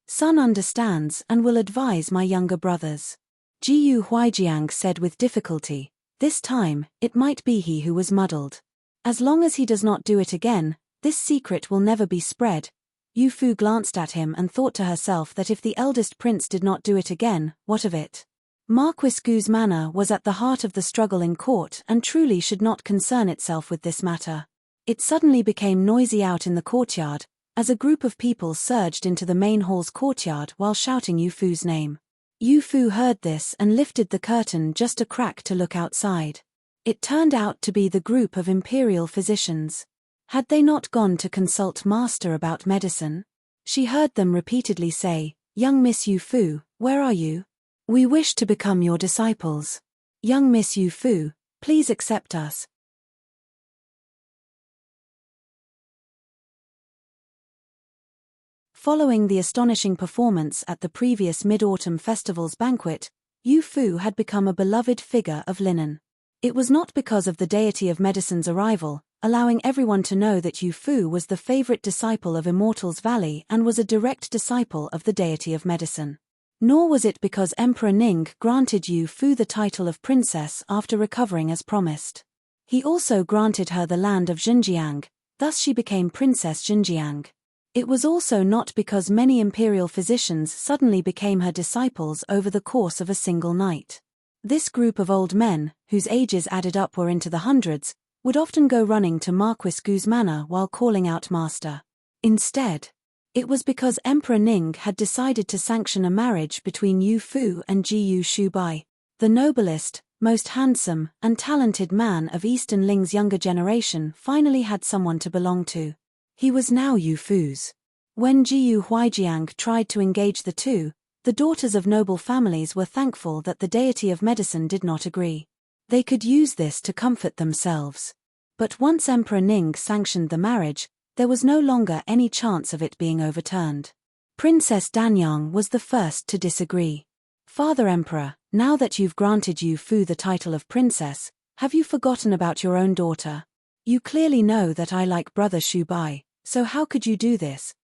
Son understands and will advise my younger brothers." Jiyu Huaijiang said with difficulty. This time, it might be he who was muddled. As long as he does not do it again, this secret will never be spread. Yu Fu glanced at him and thought to herself that if the eldest prince did not do it again, what of it? Marquis Gu's manor was at the heart of the struggle in court and truly should not concern itself with this matter. It suddenly became noisy out in the courtyard, as a group of people surged into the main hall's courtyard while shouting Yu Fu's name. Yu Fu heard this and lifted the curtain just a crack to look outside. It turned out to be the group of imperial physicians. Had they not gone to consult Master about medicine? She heard them repeatedly say, "Young Miss Yu Fu, where are you? We wish to become your disciples. Young Miss Yu Fu, please accept us." Following the astonishing performance at the previous Mid-Autumn Festival's banquet, Yu Fu had become a beloved figure of linen. It was not because of the deity of medicine's arrival, allowing everyone to know that Yu Fu was the favorite disciple of Immortals Valley and was a direct disciple of the deity of medicine. Nor was it because Emperor Ning granted Yu Fu the title of princess after recovering as promised. He also granted her the land of Xinjiang, thus she became Princess Xinjiang. It was also not because many imperial physicians suddenly became her disciples over the course of a single night. This group of old men, whose ages added up were into the hundreds, would often go running to Marquis Gu's manor while calling out Master. Instead, it was because Emperor Ning had decided to sanction a marriage between Yu Fu and Jiyu Shubai. The noblest, most handsome, and talented man of Eastern Ling's younger generation finally had someone to belong to. He was now Yu Fu's. When Jiyu Huaijiang tried to engage the two, the daughters of noble families were thankful that the deity of medicine did not agree. They could use this to comfort themselves. But once Emperor Ning sanctioned the marriage, there was no longer any chance of it being overturned. Princess Danyang was the first to disagree. "Father Emperor, now that you've granted Yu Fu the title of princess, have you forgotten about your own daughter? You clearly know that I like brother Shubai, so how could you do this?"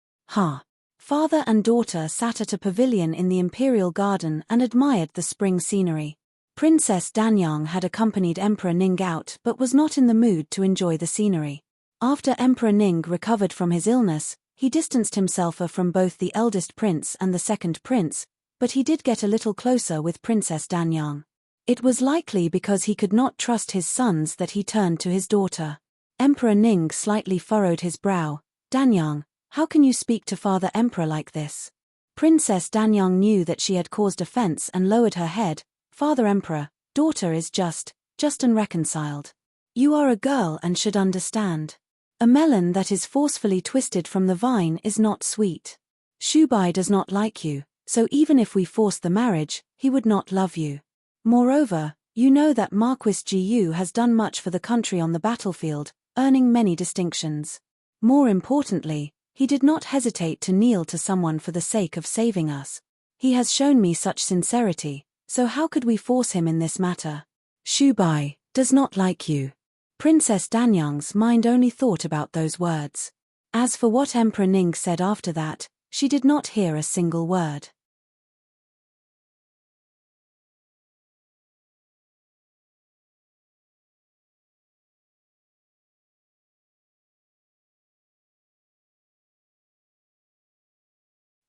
Father and daughter sat at a pavilion in the imperial garden and admired the spring scenery. Princess Danyang had accompanied Emperor Ning out but was not in the mood to enjoy the scenery. After Emperor Ning recovered from his illness, he distanced himself from both the eldest prince and the second prince, but he did get a little closer with Princess Danyang. It was likely because he could not trust his sons that he turned to his daughter. Emperor Ning slightly furrowed his brow. Danyang, how can you speak to Father Emperor like this? Princess Danyang knew that she had caused offense and lowered her head. Father Emperor, daughter is just unreconciled. You are a girl and should understand. A melon that is forcefully twisted from the vine is not sweet. Shubai does not like you, so even if we force the marriage, he would not love you. Moreover, you know that Marquis Gu has done much for the country on the battlefield, earning many distinctions. More importantly, he did not hesitate to kneel to someone for the sake of saving us. He has shown me such sincerity, so how could we force him in this matter? Shubai does not like you. Princess Danyang's mind only thought about those words. As for what Emperor Ning said after that, she did not hear a single word.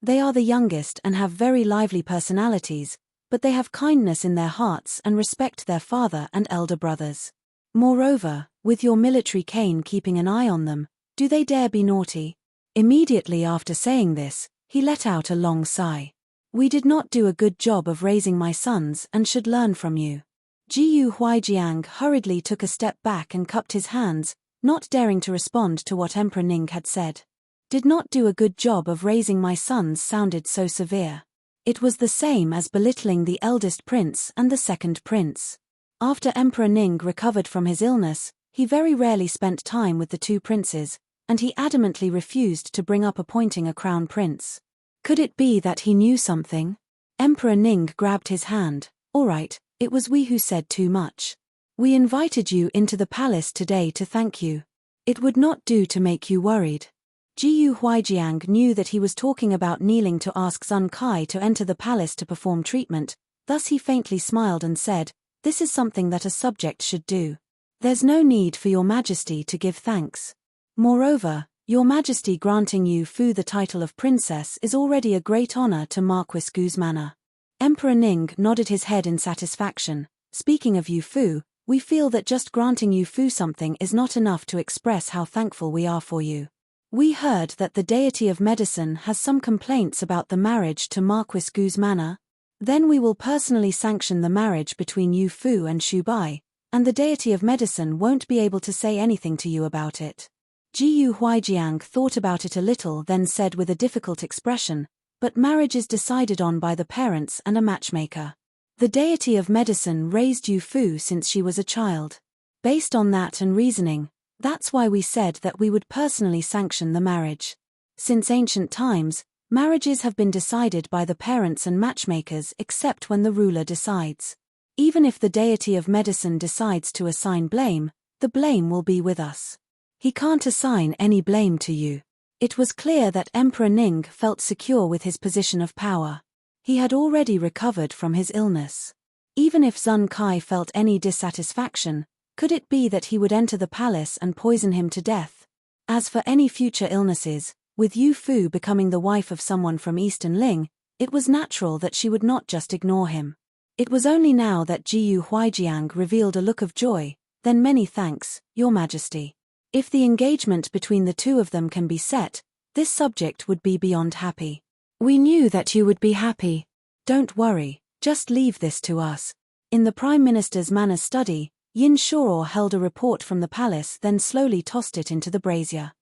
They are the youngest and have very lively personalities, but they have kindness in their hearts and respect their father and elder brothers. Moreover, with your military cane keeping an eye on them, do they dare be naughty? Immediately after saying this, he let out a long sigh. We did not do a good job of raising my sons and should learn from you. Jiyu Huijiang hurriedly took a step back and cupped his hands, not daring to respond to what Emperor Ning had said. Did not do a good job of raising my sons sounded so severe. It was the same as belittling the eldest prince and the second prince. After Emperor Ning recovered from his illness, he very rarely spent time with the two princes, and he adamantly refused to bring up appointing a crown prince. Could it be that he knew something? Emperor Ning grabbed his hand. All right, it was we who said too much. We invited you into the palace today to thank you. It would not do to make you worried. Jiyu Huijiang knew that he was talking about kneeling to ask Zun Kai to enter the palace to perform treatment, thus he faintly smiled and said, "This is something that a subject should do. There's no need for your majesty to give thanks. Moreover, your majesty granting Yu Fu the title of princess is already a great honor to Marquis Gu's manor." Emperor Ning nodded his head in satisfaction. Speaking of Yu Fu, we feel that just granting Yu Fu something is not enough to express how thankful we are for you. We heard that the deity of medicine has some complaints about the marriage to Marquis Gu's manor. Then we will personally sanction the marriage between Yu Fu and Shubai, and the deity of medicine won't be able to say anything to you about it. Jiyu Huijiang thought about it a little, then said with a difficult expression, "But marriage is decided on by the parents and a matchmaker. The deity of medicine raised Yu Fu since she was a child. Based on that and reasoning, that's why we said that we would personally sanction the marriage. Since ancient times, marriages have been decided by the parents and matchmakers except when the ruler decides. Even if the deity of medicine decides to assign blame, the blame will be with us. He can't assign any blame to you." It was clear that Emperor Ning felt secure with his position of power. He had already recovered from his illness. Even if Zun Kai felt any dissatisfaction, could it be that he would enter the palace and poison him to death? As for any future illnesses, with Yu Fu becoming the wife of someone from Eastern Ling, it was natural that she would not just ignore him. It was only now that Jiyu Huijiang revealed a look of joy. "Then many thanks, Your Majesty. If the engagement between the two of them can be set, this subject would be beyond happy. We knew that you would be happy. Don't worry, just leave this to us." In the Prime Minister's manor study, Yin Shoro held a report from the palace, then slowly tossed it into the brazier.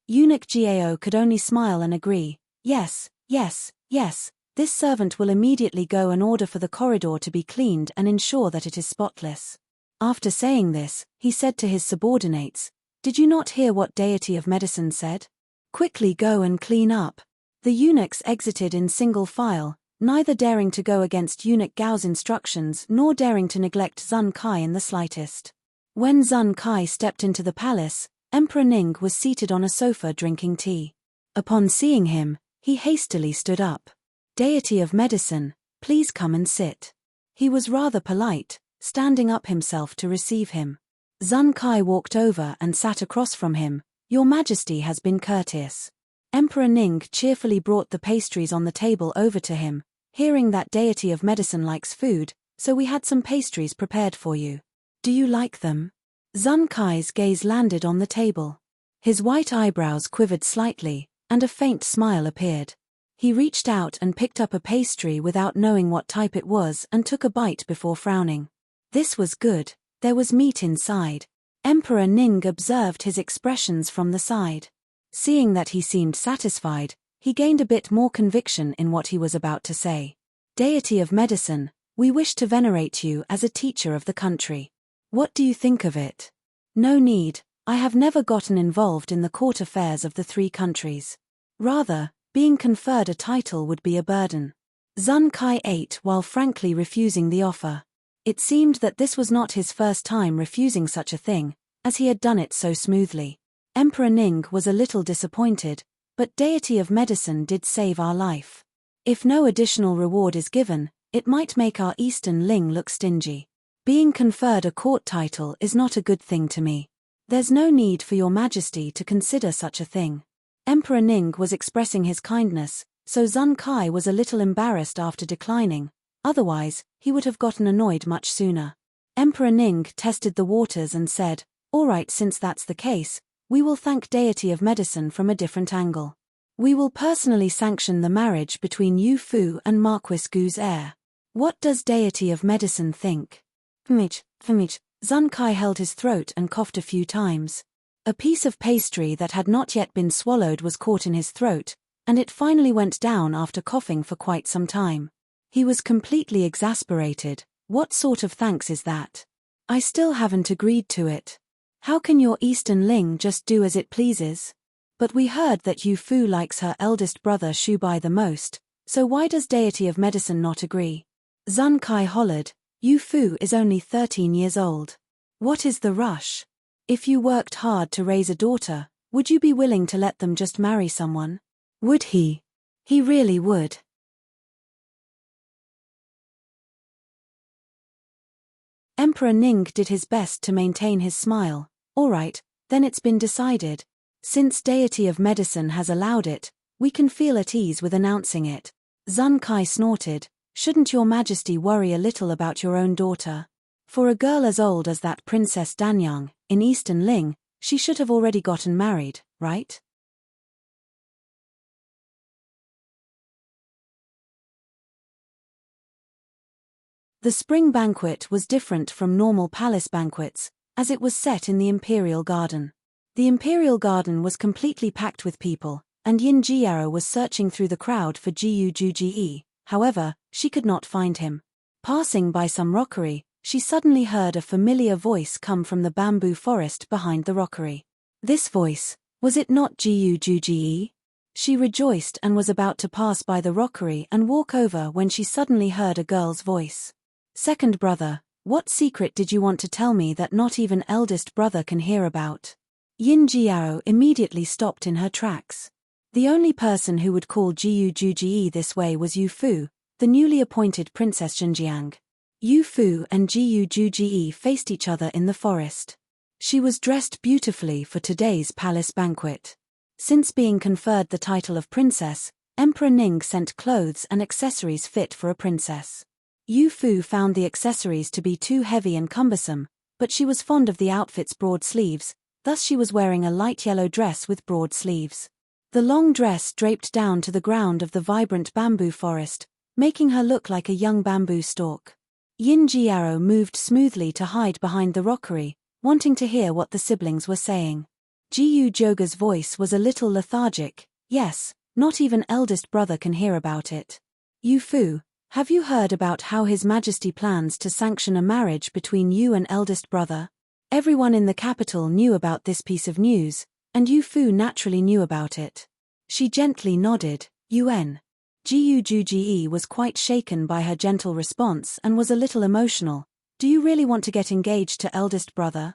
Eunuch Gao could only smile and agree. Yes, yes, yes, this servant will immediately go and order for the corridor to be cleaned and ensure that it is spotless. After saying this, he said to his subordinates, "Did you not hear what deity of medicine said? Quickly go and clean up." The eunuchs exited in single file, neither daring to go against Eunuch Gao's instructions nor daring to neglect Zun Kai in the slightest. When Zun Kai stepped into the palace, Emperor Ning was seated on a sofa drinking tea. Upon seeing him, he hastily stood up. "Deity of medicine, please come and sit. He was rather polite, standing up himself to receive him. Zun Kai walked over and sat across from him. Your Majesty has been courteous. Emperor Ning cheerfully brought the pastries on the table over to him, hearing that deity of medicine likes food, so we had some pastries prepared for you. Do you like them? Zun Kai's gaze landed on the table. His white eyebrows quivered slightly, and a faint smile appeared. He reached out and picked up a pastry without knowing what type it was and took a bite before frowning. This was good. There was meat inside. Emperor Ning observed his expressions from the side. Seeing that he seemed satisfied, he gained a bit more conviction in what he was about to say. Deity of medicine, we wish to venerate you as a teacher of the country. What do you think of it? No need, I have never gotten involved in the court affairs of the 3 countries. Rather, being conferred a title would be a burden. Zun Kai ate while frankly refusing the offer. It seemed that this was not his first time refusing such a thing, as he had done it so smoothly. Emperor Ning was a little disappointed, but deity of medicine did save our life. If no additional reward is given, it might make our Eastern Ling look stingy. Being conferred a court title is not a good thing to me. There's no need for your Majesty to consider such a thing. Emperor Ning was expressing his kindness, so Zun Kai was a little embarrassed after declining, otherwise, he would have gotten annoyed much sooner. Emperor Ning tested the waters and said, all right, since that's the case, we will thank deity of medicine from a different angle. We will personally sanction the marriage between Yu Fu and Marquis Gu's heir. What does deity of medicine think? Zun Kai held his throat and coughed a few times. A piece of pastry that had not yet been swallowed was caught in his throat, and it finally went down after coughing for quite some time. He was completely exasperated. What sort of thanks is that? I still haven't agreed to it. How can your Eastern Ling just do as it pleases? But we heard that Yu Fu likes her eldest brother Shu Bai the most, so why does deity of medicine not agree? Zun Kai hollered, Yu Fu is only 13 years old. What is the rush? If you worked hard to raise a daughter, would you be willing to let them just marry someone? Would he? He really would. Emperor Ning did his best to maintain his smile. All right, then it's been decided. Since deity of medicine has allowed it, we can feel at ease with announcing it. Zun Kai snorted, shouldn't your Majesty worry a little about your own daughter? For a girl as old as that Princess Danyang, in Eastern Ling, she should have already gotten married, right? The spring banquet was different from normal palace banquets, as it was set in the Imperial Garden. The Imperial Garden was completely packed with people, and Yin Jiaro was searching through the crowd for Jiyu Juji. However, she could not find him. Passing by some rockery, she suddenly heard a familiar voice come from the bamboo forest behind the rockery. This voice, was it not Jiyu Juji? She rejoiced and was about to pass by the rockery and walk over when she suddenly heard a girl's voice. Second brother, what secret did you want to tell me that not even eldest brother can hear about? Yin Jiao immediately stopped in her tracks. The only person who would call Jiyu Juji this way was Yu Fu, the newly appointed Princess Xinjiang. Yu Fu and Jiyu Juji faced each other in the forest. She was dressed beautifully for today's palace banquet. Since being conferred the title of princess, Emperor Ning sent clothes and accessories fit for a princess. Yu Fu found the accessories to be too heavy and cumbersome, but she was fond of the outfit's broad sleeves, thus she was wearing a light yellow dress with broad sleeves. The long dress draped down to the ground of the vibrant bamboo forest, making her look like a young bamboo stalk. Yin Jiaro moved smoothly to hide behind the rockery, wanting to hear what the siblings were saying. Jiyu Joga's voice was a little lethargic. Yes, not even eldest brother can hear about it. Yu Fu, have you heard about how His Majesty plans to sanction a marriage between you and eldest brother? Everyone in the capital knew about this piece of news, and Yu Fu naturally knew about it. She gently nodded. Yuan. Jiyu Juji was quite shaken by her gentle response and was a little emotional. Do you really want to get engaged to eldest brother?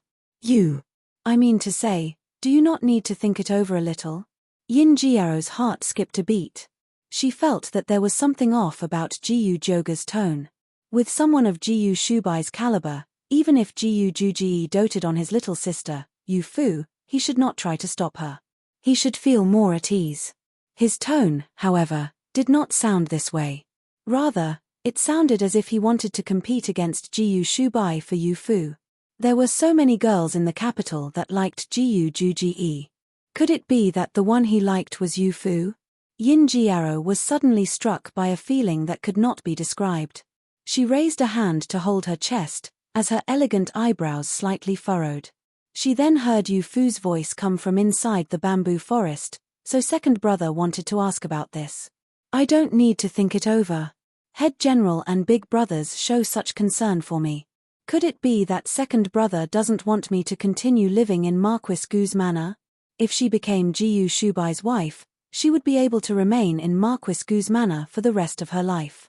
I mean to say, do you not need to think it over a little? Yin Jiao's heart skipped a beat. She felt that there was something off about Jiyu Joga's tone. With someone of Jiyu Shubai's caliber, even if Jiyu Juji doted on his little sister, Yu Fu, he should not try to stop her. He should feel more at ease. His tone, however, did not sound this way. Rather, it sounded as if he wanted to compete against Jiyu Shubai for Yu Fu. There were so many girls in the capital that liked Jiyu Juji. Could it be that the one he liked was Yu Fu? Yin Jiaro was suddenly struck by a feeling that could not be described. She raised a hand to hold her chest, as her elegant eyebrows slightly furrowed. She then heard Yu Fu's voice come from inside the bamboo forest, so second brother wanted to ask about this. I don't need to think it over. Head general and big brothers show such concern for me. Could it be that second brother doesn't want me to continue living in Marquis Gu's manor? If she became Jiyu Shubai's wife, she would be able to remain in Marquis Gu's manor for the rest of her life.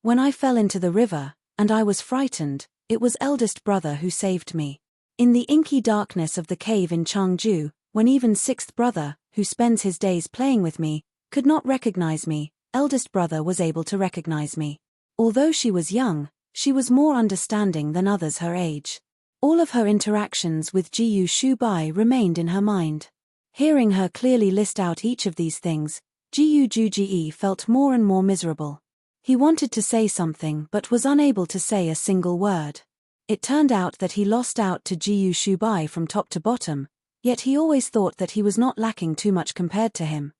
When I fell into the river, and I was frightened, it was eldest brother who saved me. In the inky darkness of the cave in Changju, when even sixth brother, who spends his days playing with me, could not recognize me, eldest brother was able to recognize me. Although she was young, she was more understanding than others her age. All of her interactions with Jiyu Shubai remained in her mind. Hearing her clearly list out each of these things, Jiyu Juji felt more and more miserable. He wanted to say something but was unable to say a single word. It turned out that he lost out to Jiyu Shubai from top to bottom, yet he always thought that he was not lacking too much compared to him.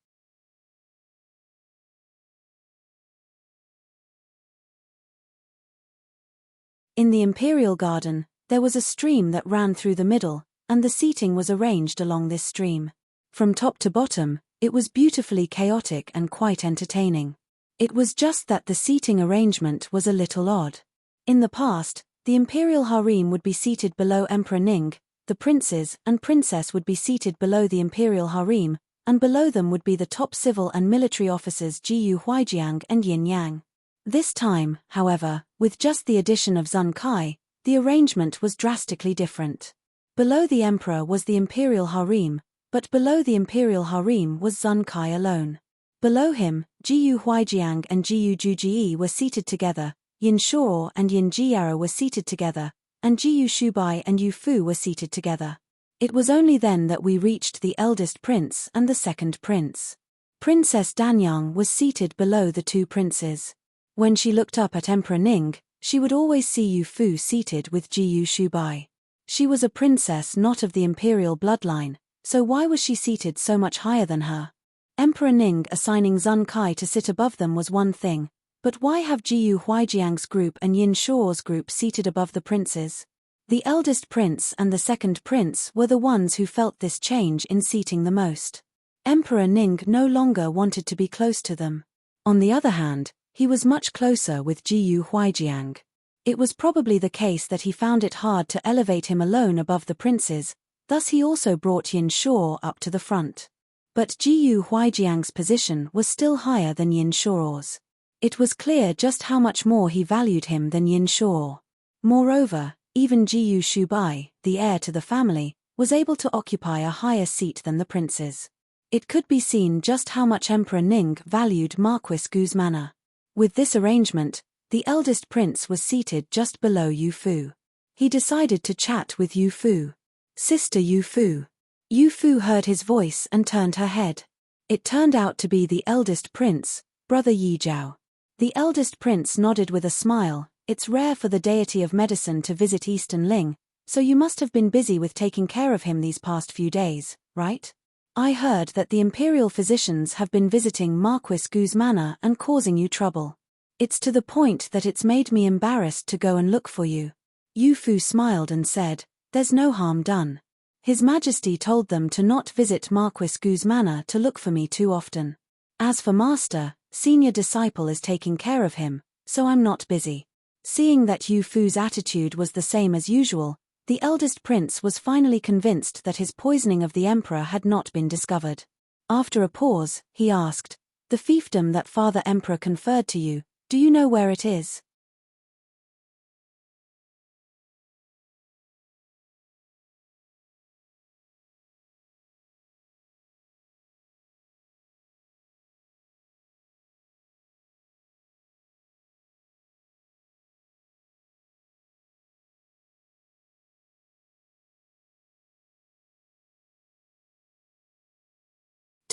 In the Imperial Garden, there was a stream that ran through the middle, and the seating was arranged along this stream. From top to bottom, it was beautifully chaotic and quite entertaining. It was just that the seating arrangement was a little odd. In the past, the imperial harem would be seated below Emperor Ning, the princes and princess would be seated below the imperial harem, and below them would be the top civil and military officers Jiyu Huijiang and Yin Yang. This time, however, with just the addition of Zun Kai, the arrangement was drastically different. Below the emperor was the imperial harem, but below the imperial harem was Zun Kai alone. Below him, Jiyu Huijiang and Jiyu Juji were seated together, Yin Shuo and Yin Jiaro were seated together, and Jiyu Shubai and Yu Fu were seated together. It was only then that we reached the eldest prince and the second prince. Princess Danyang was seated below the two princes. When she looked up at Emperor Ning, she would always see Yu Fu seated with Jiyu Shubai. She was a princess not of the imperial bloodline, so why was she seated so much higher than her? Emperor Ning assigning Zun Kai to sit above them was one thing, but why have Jiyu Huijiang's group and Yin Shuo's group seated above the princes? The eldest prince and the second prince were the ones who felt this change in seating the most. Emperor Ning no longer wanted to be close to them. On the other hand, he was much closer with Jiyu Huijiang. It was probably the case that he found it hard to elevate him alone above the princes, thus he also brought Yin Shuo up to the front. But Jiyu Huijiang's position was still higher than Yin Shuo's. It was clear just how much more he valued him than Yin Shuo. Moreover, even Jiyu Shubai, the heir to the family, was able to occupy a higher seat than the princes. It could be seen just how much Emperor Ning valued Marquis Gu's manor. With this arrangement, the eldest prince was seated just below Yu Fu. He decided to chat with Yu Fu. Sister Yu Fu. Yu Fu heard his voice and turned her head. It turned out to be the eldest prince, Brother Yi Jiao. The eldest prince nodded with a smile. It's rare for the deity of medicine to visit Eastern Ling, so you must have been busy with taking care of him these past few days, right? I heard that the imperial physicians have been visiting Marquis Gu's manor and causing you trouble. It's to the point that it's made me embarrassed to go and look for you. Yu Fu smiled and said, there's no harm done. His Majesty told them to not visit Marquis Gu's manor to look for me too often. As for Master, senior disciple is taking care of him, so I'm not busy. Seeing that Yu Fu's attitude was the same as usual, the eldest prince was finally convinced that his poisoning of the emperor had not been discovered. After a pause, he asked, the fiefdom that Father Emperor conferred to you, do you know where it is?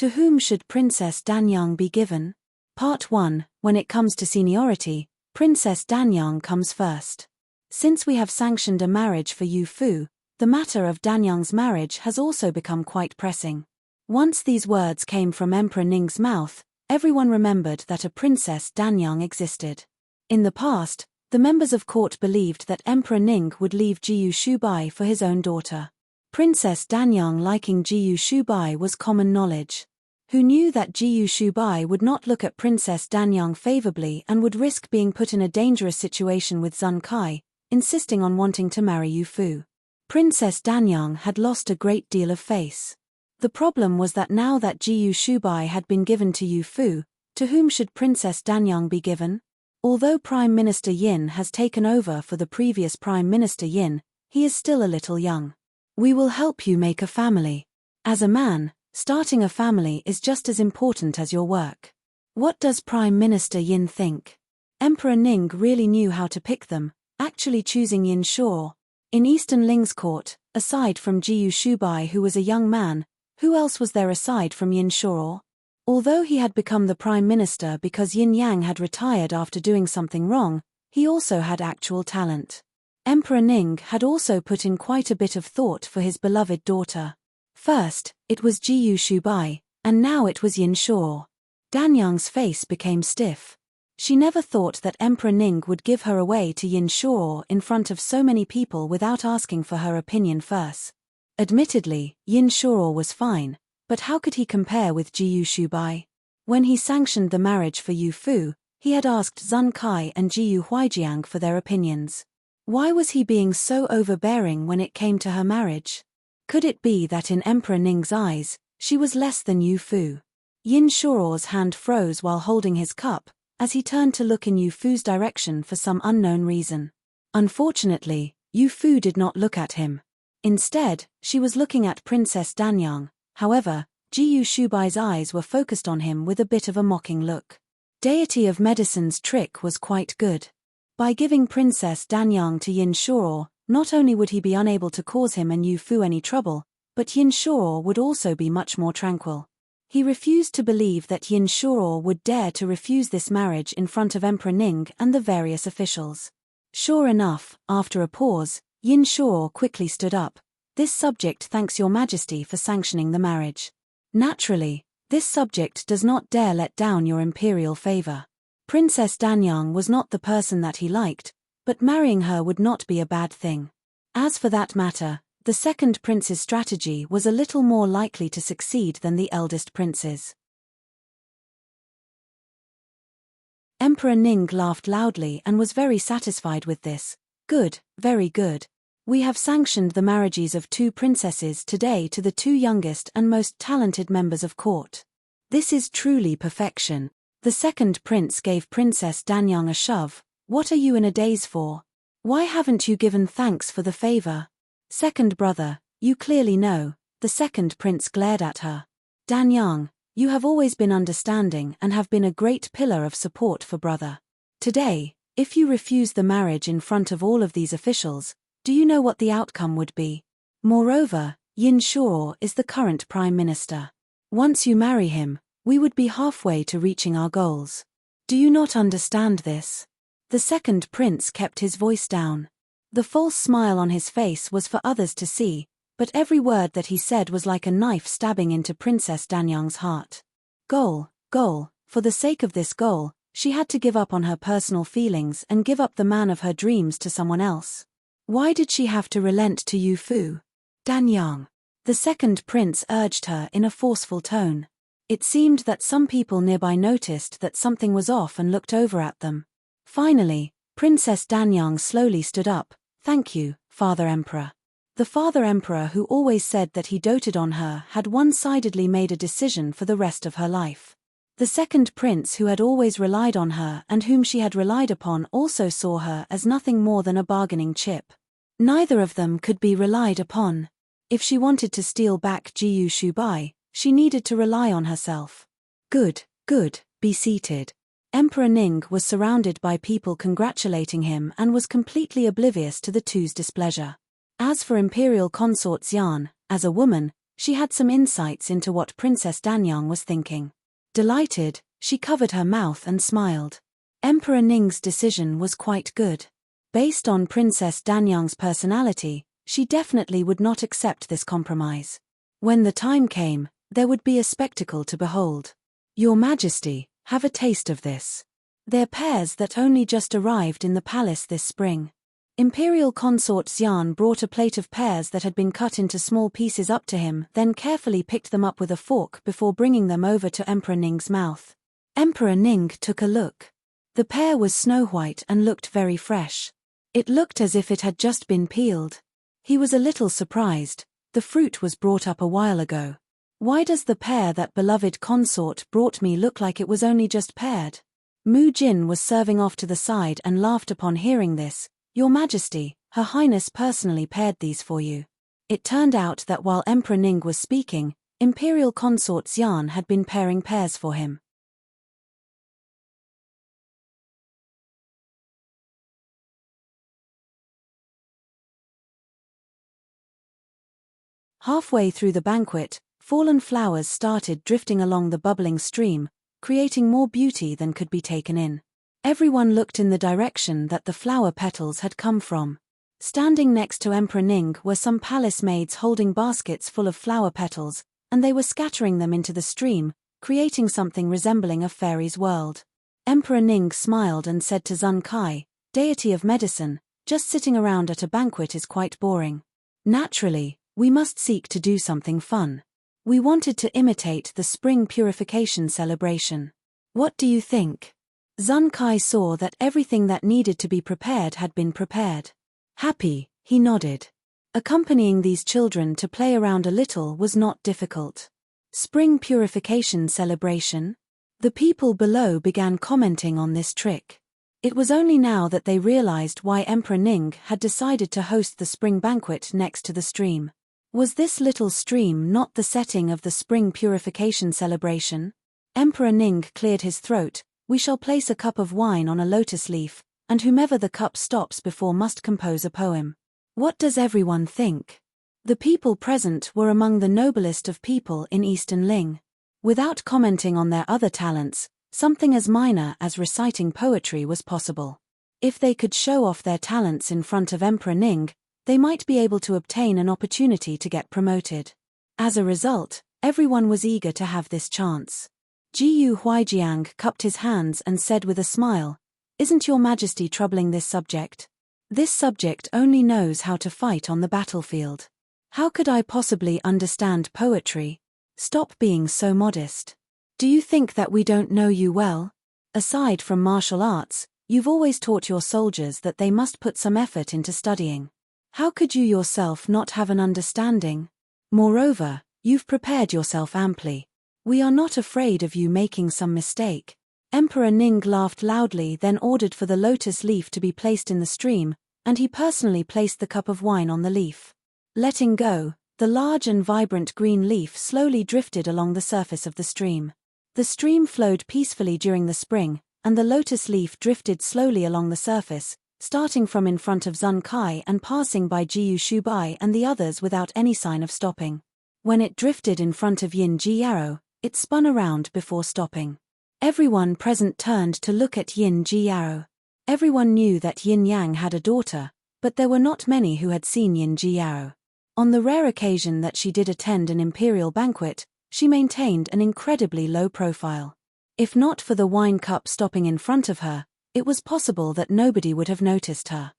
To whom should Princess Danyang be given? Part 1. When it comes to seniority, Princess Danyang comes first. Since we have sanctioned a marriage for Yu Fu, the matter of Danyang's marriage has also become quite pressing. Once these words came from Emperor Ning's mouth, everyone remembered that a Princess Danyang existed. In the past, the members of court believed that Emperor Ning would leave Jiyu Shubai for his own daughter. Princess Danyang liking Jiyu Shubai was common knowledge. Who knew that Jiyu Shubai would not look at Princess Danyang favorably and would risk being put in a dangerous situation with Zun Kai, insisting on wanting to marry Yu Fu. Princess Danyang had lost a great deal of face. The problem was that now that Jiyu Shubai had been given to Yu Fu, to whom should Princess Danyang be given? Although Prime Minister Yin has taken over for the previous Prime Minister Yin, he is still a little young. We will help you make a family. As a man, starting a family is just as important as your work. What does Prime Minister Yin think? Emperor Ning really knew how to pick them, actually choosing Yin Shuo. In Eastern Ling's court, aside from Jiyu Shubai who was a young man, who else was there aside from Yin Shuo? Although he had become the Prime Minister because Yin Yang had retired after doing something wrong, he also had actual talent. Emperor Ning had also put in quite a bit of thought for his beloved daughter. First, it was Jiyu Shubai, and now it was Yin Shuo. Danyang's face became stiff. She never thought that Emperor Ning would give her away to Yin Shuo in front of so many people without asking for her opinion first. Admittedly, Yin Shuo was fine, but how could he compare with Jiyu Shubai? When he sanctioned the marriage for Yu Fu, he had asked Zun Kai and Jiyu Huijiang for their opinions. Why was he being so overbearing when it came to her marriage? Could it be that in Emperor Ning's eyes, she was less than Yu Fu? Yin Shuo's hand froze while holding his cup, as he turned to look in Yu Fu's direction for some unknown reason. Unfortunately, Yu Fu did not look at him. Instead, she was looking at Princess Danyang. However, Jiyu Shubai's eyes were focused on him with a bit of a mocking look. Deity of Medicine's trick was quite good. By giving Princess Danyang to Yin Shuo, not only would he be unable to cause him and Yu Fu any trouble, but Yin Shuo would also be much more tranquil. He refused to believe that Yin Shuo would dare to refuse this marriage in front of Emperor Ning and the various officials. Sure enough, after a pause, Yin Shuo quickly stood up. This subject thanks your majesty for sanctioning the marriage. Naturally, this subject does not dare let down your imperial favor. Princess Danyang was not the person that he liked, but marrying her would not be a bad thing. As for that matter, the second prince's strategy was a little more likely to succeed than the eldest prince's. Emperor Ning laughed loudly and was very satisfied with this. Good, very good. We have sanctioned the marriages of 2 princesses today to the 2 youngest and most talented members of court. This is truly perfection. The second prince gave Princess Danyang a shove. What are you in a daze for? Why haven't you given thanks for the favor? Second brother, you clearly know. The second prince glared at her. Danyang, you have always been understanding and have been a great pillar of support for brother. Today, if you refuse the marriage in front of all of these officials, do you know what the outcome would be? Moreover, Yin Shuo is the current prime minister. Once you marry him, we would be halfway to reaching our goals. Do you not understand this? The second prince kept his voice down. The false smile on his face was for others to see, but every word that he said was like a knife stabbing into Princess Danyang's heart. Goal. For the sake of this goal, she had to give up on her personal feelings and give up the man of her dreams to someone else. Why did she have to relent to Yu Fu? Danyang. The second prince urged her in a forceful tone. It seemed that some people nearby noticed that something was off and looked over at them. Finally, Princess Danyang slowly stood up. Thank you, Father Emperor. The Father Emperor who always said that he doted on her had one-sidedly made a decision for the rest of her life. The second prince who had always relied on her and whom she had relied upon also saw her as nothing more than a bargaining chip. Neither of them could be relied upon. If she wanted to steal back Jiyu Shubai, she needed to rely on herself. Good, be seated. Emperor Ning was surrounded by people congratulating him and was completely oblivious to the two's displeasure. As for Imperial Consort Xian, as a woman, She had some insights into what Princess Danyang was thinking. Delighted, she covered her mouth and smiled. Emperor Ning's decision was quite good. Based on Princess Danyang's personality, she definitely would not accept this compromise. When the time came, there would be a spectacle to behold. Your Majesty, have a taste of this. They're pears that only just arrived in the palace this spring. Imperial Consort Xian brought a plate of pears that had been cut into small pieces up to him, then carefully picked them up with a fork before bringing them over to Emperor Ning's mouth. Emperor Ning took a look. The pear was snow-white and looked very fresh. It looked as if it had just been peeled. He was a little surprised. The fruit was brought up a while ago. Why does the pear that beloved consort brought me look like it was only just pared? Mu Jin was serving off to the side and laughed upon hearing this. Your Majesty, Her Highness personally pared these for you. It turned out that while Emperor Ning was speaking, Imperial Consort Xian had been paring pears for him. Halfway through the banquet, fallen flowers started drifting along the bubbling stream, creating more beauty than could be taken in. Everyone looked in the direction that the flower petals had come from. Standing next to Emperor Ning were some palace maids holding baskets full of flower petals, and they were scattering them into the stream, creating something resembling a fairy's world. Emperor Ning smiled and said to Zun Kai, deity of medicine, just sitting around at a banquet is quite boring. Naturally, we must seek to do something fun. We wanted to imitate the spring purification celebration. What do you think? Zun Kai saw that everything that needed to be prepared had been prepared. Happy, he nodded. Accompanying these children to play around a little was not difficult. Spring purification celebration? The people below began commenting on this trick. It was only now that they realized why Emperor Ning had decided to host the spring banquet next to the stream. Was this little stream not the setting of the spring purification celebration? Emperor Ning cleared his throat. We shall place a cup of wine on a lotus leaf, and whomever the cup stops before must compose a poem. What does everyone think? The people present were among the noblest of people in Eastern Ling. Without commenting on their other talents, something as minor as reciting poetry was possible. If they could show off their talents in front of Emperor Ning, they might be able to obtain an opportunity to get promoted. As a result, everyone was eager to have this chance. Jiyu Huijiang cupped his hands and said with a smile, "Isn't your Majesty troubling this subject? This subject only knows how to fight on the battlefield. How could I possibly understand poetry? Stop being so modest. Do you think that we don't know you well? Aside from martial arts, you've always taught your soldiers that they must put some effort into studying. How could you yourself not have an understanding? Moreover, you've prepared yourself amply. We are not afraid of you making some mistake." Emperor Ning laughed loudly, then ordered for the lotus leaf to be placed in the stream, and he personally placed the cup of wine on the leaf. Letting go, the large and vibrant green leaf slowly drifted along the surface of the stream. The stream flowed peacefully during the spring, and the lotus leaf drifted slowly along the surface, starting from in front of Zun Kai and passing by Jiyu Shubai and the others without any sign of stopping. When it drifted in front of Yin Ji Yarrow, it spun around before stopping. Everyone present turned to look at Yin Ji Yarrow. Everyone knew that Yin Yang had a daughter, but there were not many who had seen Yin Ji Yarrow. On the rare occasion that she did attend an imperial banquet, she maintained an incredibly low profile. If not for the wine cup stopping in front of her, it was possible that nobody would have noticed her.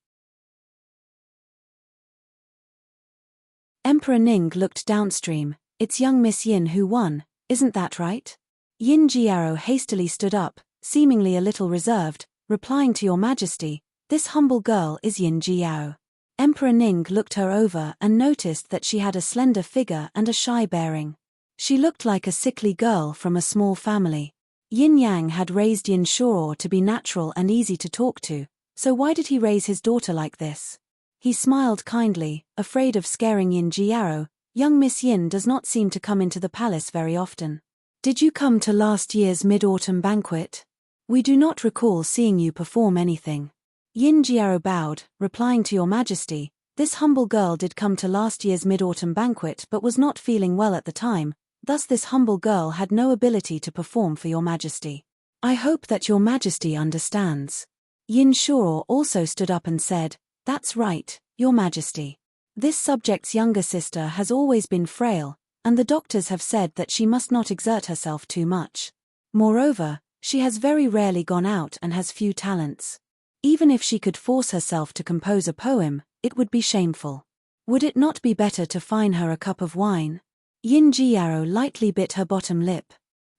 Emperor Ning looked downstream. It's young Miss Yin who won, isn't that right? Yin Jiaro hastily stood up, seemingly a little reserved, replying to Your Majesty, this humble girl is Yin Jiao. Emperor Ning looked her over and noticed that she had a slender figure and a shy bearing. She looked like a sickly girl from a small family. Yin Yang had raised Yin Shuo to be natural and easy to talk to, so why did he raise his daughter like this? He smiled kindly, afraid of scaring Yin Jiao. Young Miss Yin does not seem to come into the palace very often. Did you come to last year's mid-autumn banquet? We do not recall seeing you perform anything. Yin Jiao bowed, replying to Your Majesty, This humble girl did come to last year's mid-autumn banquet but was not feeling well at the time, thus this humble girl had no ability to perform for your majesty. I hope that your majesty understands. Yin Shuo also stood up and said, "That's right, your majesty. This subject's younger sister has always been frail, and the doctors have said that she must not exert herself too much. Moreover, she has very rarely gone out and has few talents. Even if she could force herself to compose a poem, it would be shameful. Would it not be better to fine her a cup of wine?" Yin Jiaro lightly bit her bottom lip.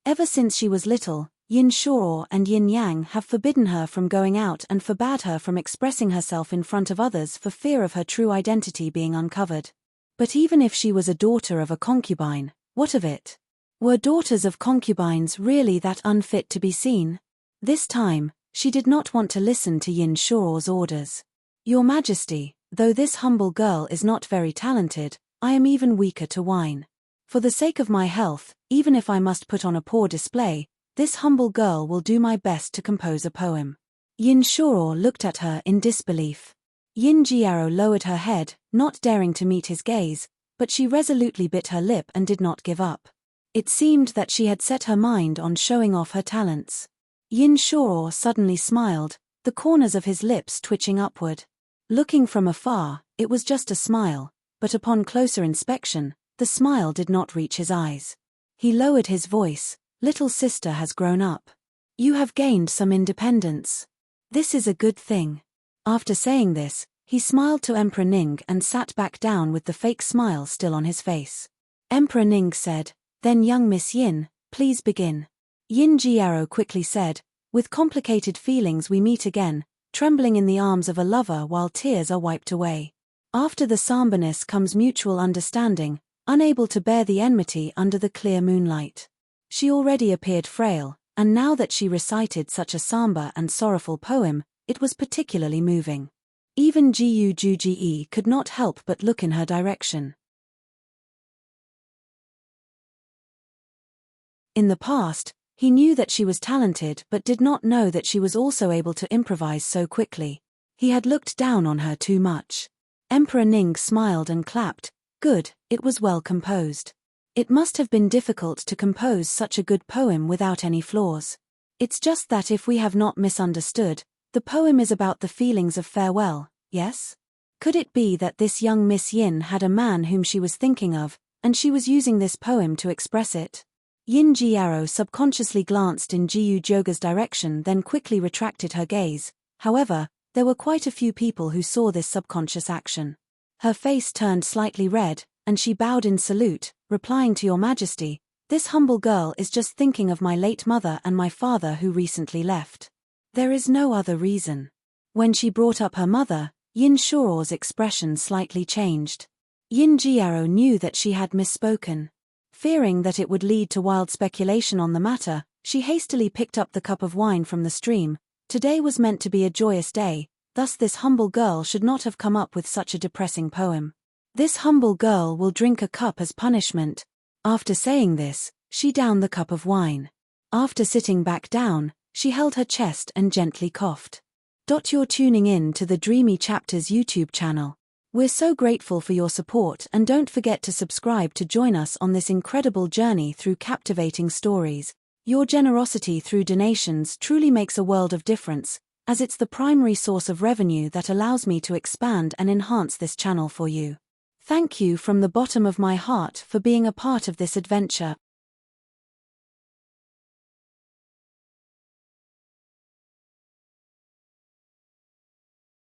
Ever since she was little, Yin Shuo and Yin Yang have forbidden her from going out and forbade her from expressing herself in front of others for fear of her true identity being uncovered. But even if she was a daughter of a concubine, what of it? Were daughters of concubines really that unfit to be seen? This time, she did not want to listen to Yin Shuo's orders. "Your Majesty, though this humble girl is not very talented, I am even weaker to wine. For the sake of my health, even if I must put on a poor display, this humble girl will do my best to compose a poem." Yin Shuo looked at her in disbelief. Yin Jiaro lowered her head, not daring to meet his gaze, but she resolutely bit her lip and did not give up. It seemed that she had set her mind on showing off her talents. Yin Shuo suddenly smiled, the corners of his lips twitching upward. Looking from afar, it was just a smile, but upon closer inspection, the smile did not reach his eyes. He lowered his voice, "Little sister has grown up. You have gained some independence. This is a good thing." After saying this, he smiled to Emperor Ning and sat back down with the fake smile still on his face. Emperor Ning said, "Then young Miss Yin, please begin." Yin Jiaro quickly said, "With complicated feelings we meet again, trembling in the arms of a lover while tears are wiped away. After the somberness comes mutual understanding, unable to bear the enmity under the clear moonlight." She already appeared frail, and now that she recited such a somber and sorrowful poem, it was particularly moving. Even Jiyu Juji could not help but look in her direction. In the past, he knew that she was talented but did not know that she was also able to improvise so quickly. He had looked down on her too much. Emperor Ning smiled and clapped. "Good, it was well composed. It must have been difficult to compose such a good poem without any flaws. It's just that if we have not misunderstood, the poem is about the feelings of farewell, yes? Could it be that this young Miss Yin had a man whom she was thinking of, and she was using this poem to express it?" Yin Jiaro subconsciously glanced in Jiyu Joga's direction, then quickly retracted her gaze. However, there were quite a few people who saw this subconscious action. Her face turned slightly red, and she bowed in salute, replying, "To your majesty, this humble girl is just thinking of my late mother and my father who recently left. There is no other reason." When she brought up her mother, Yin Shuo's expression slightly changed. Yin Jiaro knew that she had misspoken. Fearing that it would lead to wild speculation on the matter, she hastily picked up the cup of wine from the stream. Today was meant to be a joyous day, thus this humble girl should not have come up with such a depressing poem. This humble girl will drink a cup as punishment. After saying this, she downed the cup of wine. After sitting back down, she held her chest and gently coughed. You're tuning in to the Dreamy Chapters YouTube channel. We're so grateful for your support, and don't forget to subscribe to join us on this incredible journey through captivating stories. Your generosity through donations truly makes a world of difference, as it's the primary source of revenue that allows me to expand and enhance this channel for you. Thank you from the bottom of my heart for being a part of this adventure.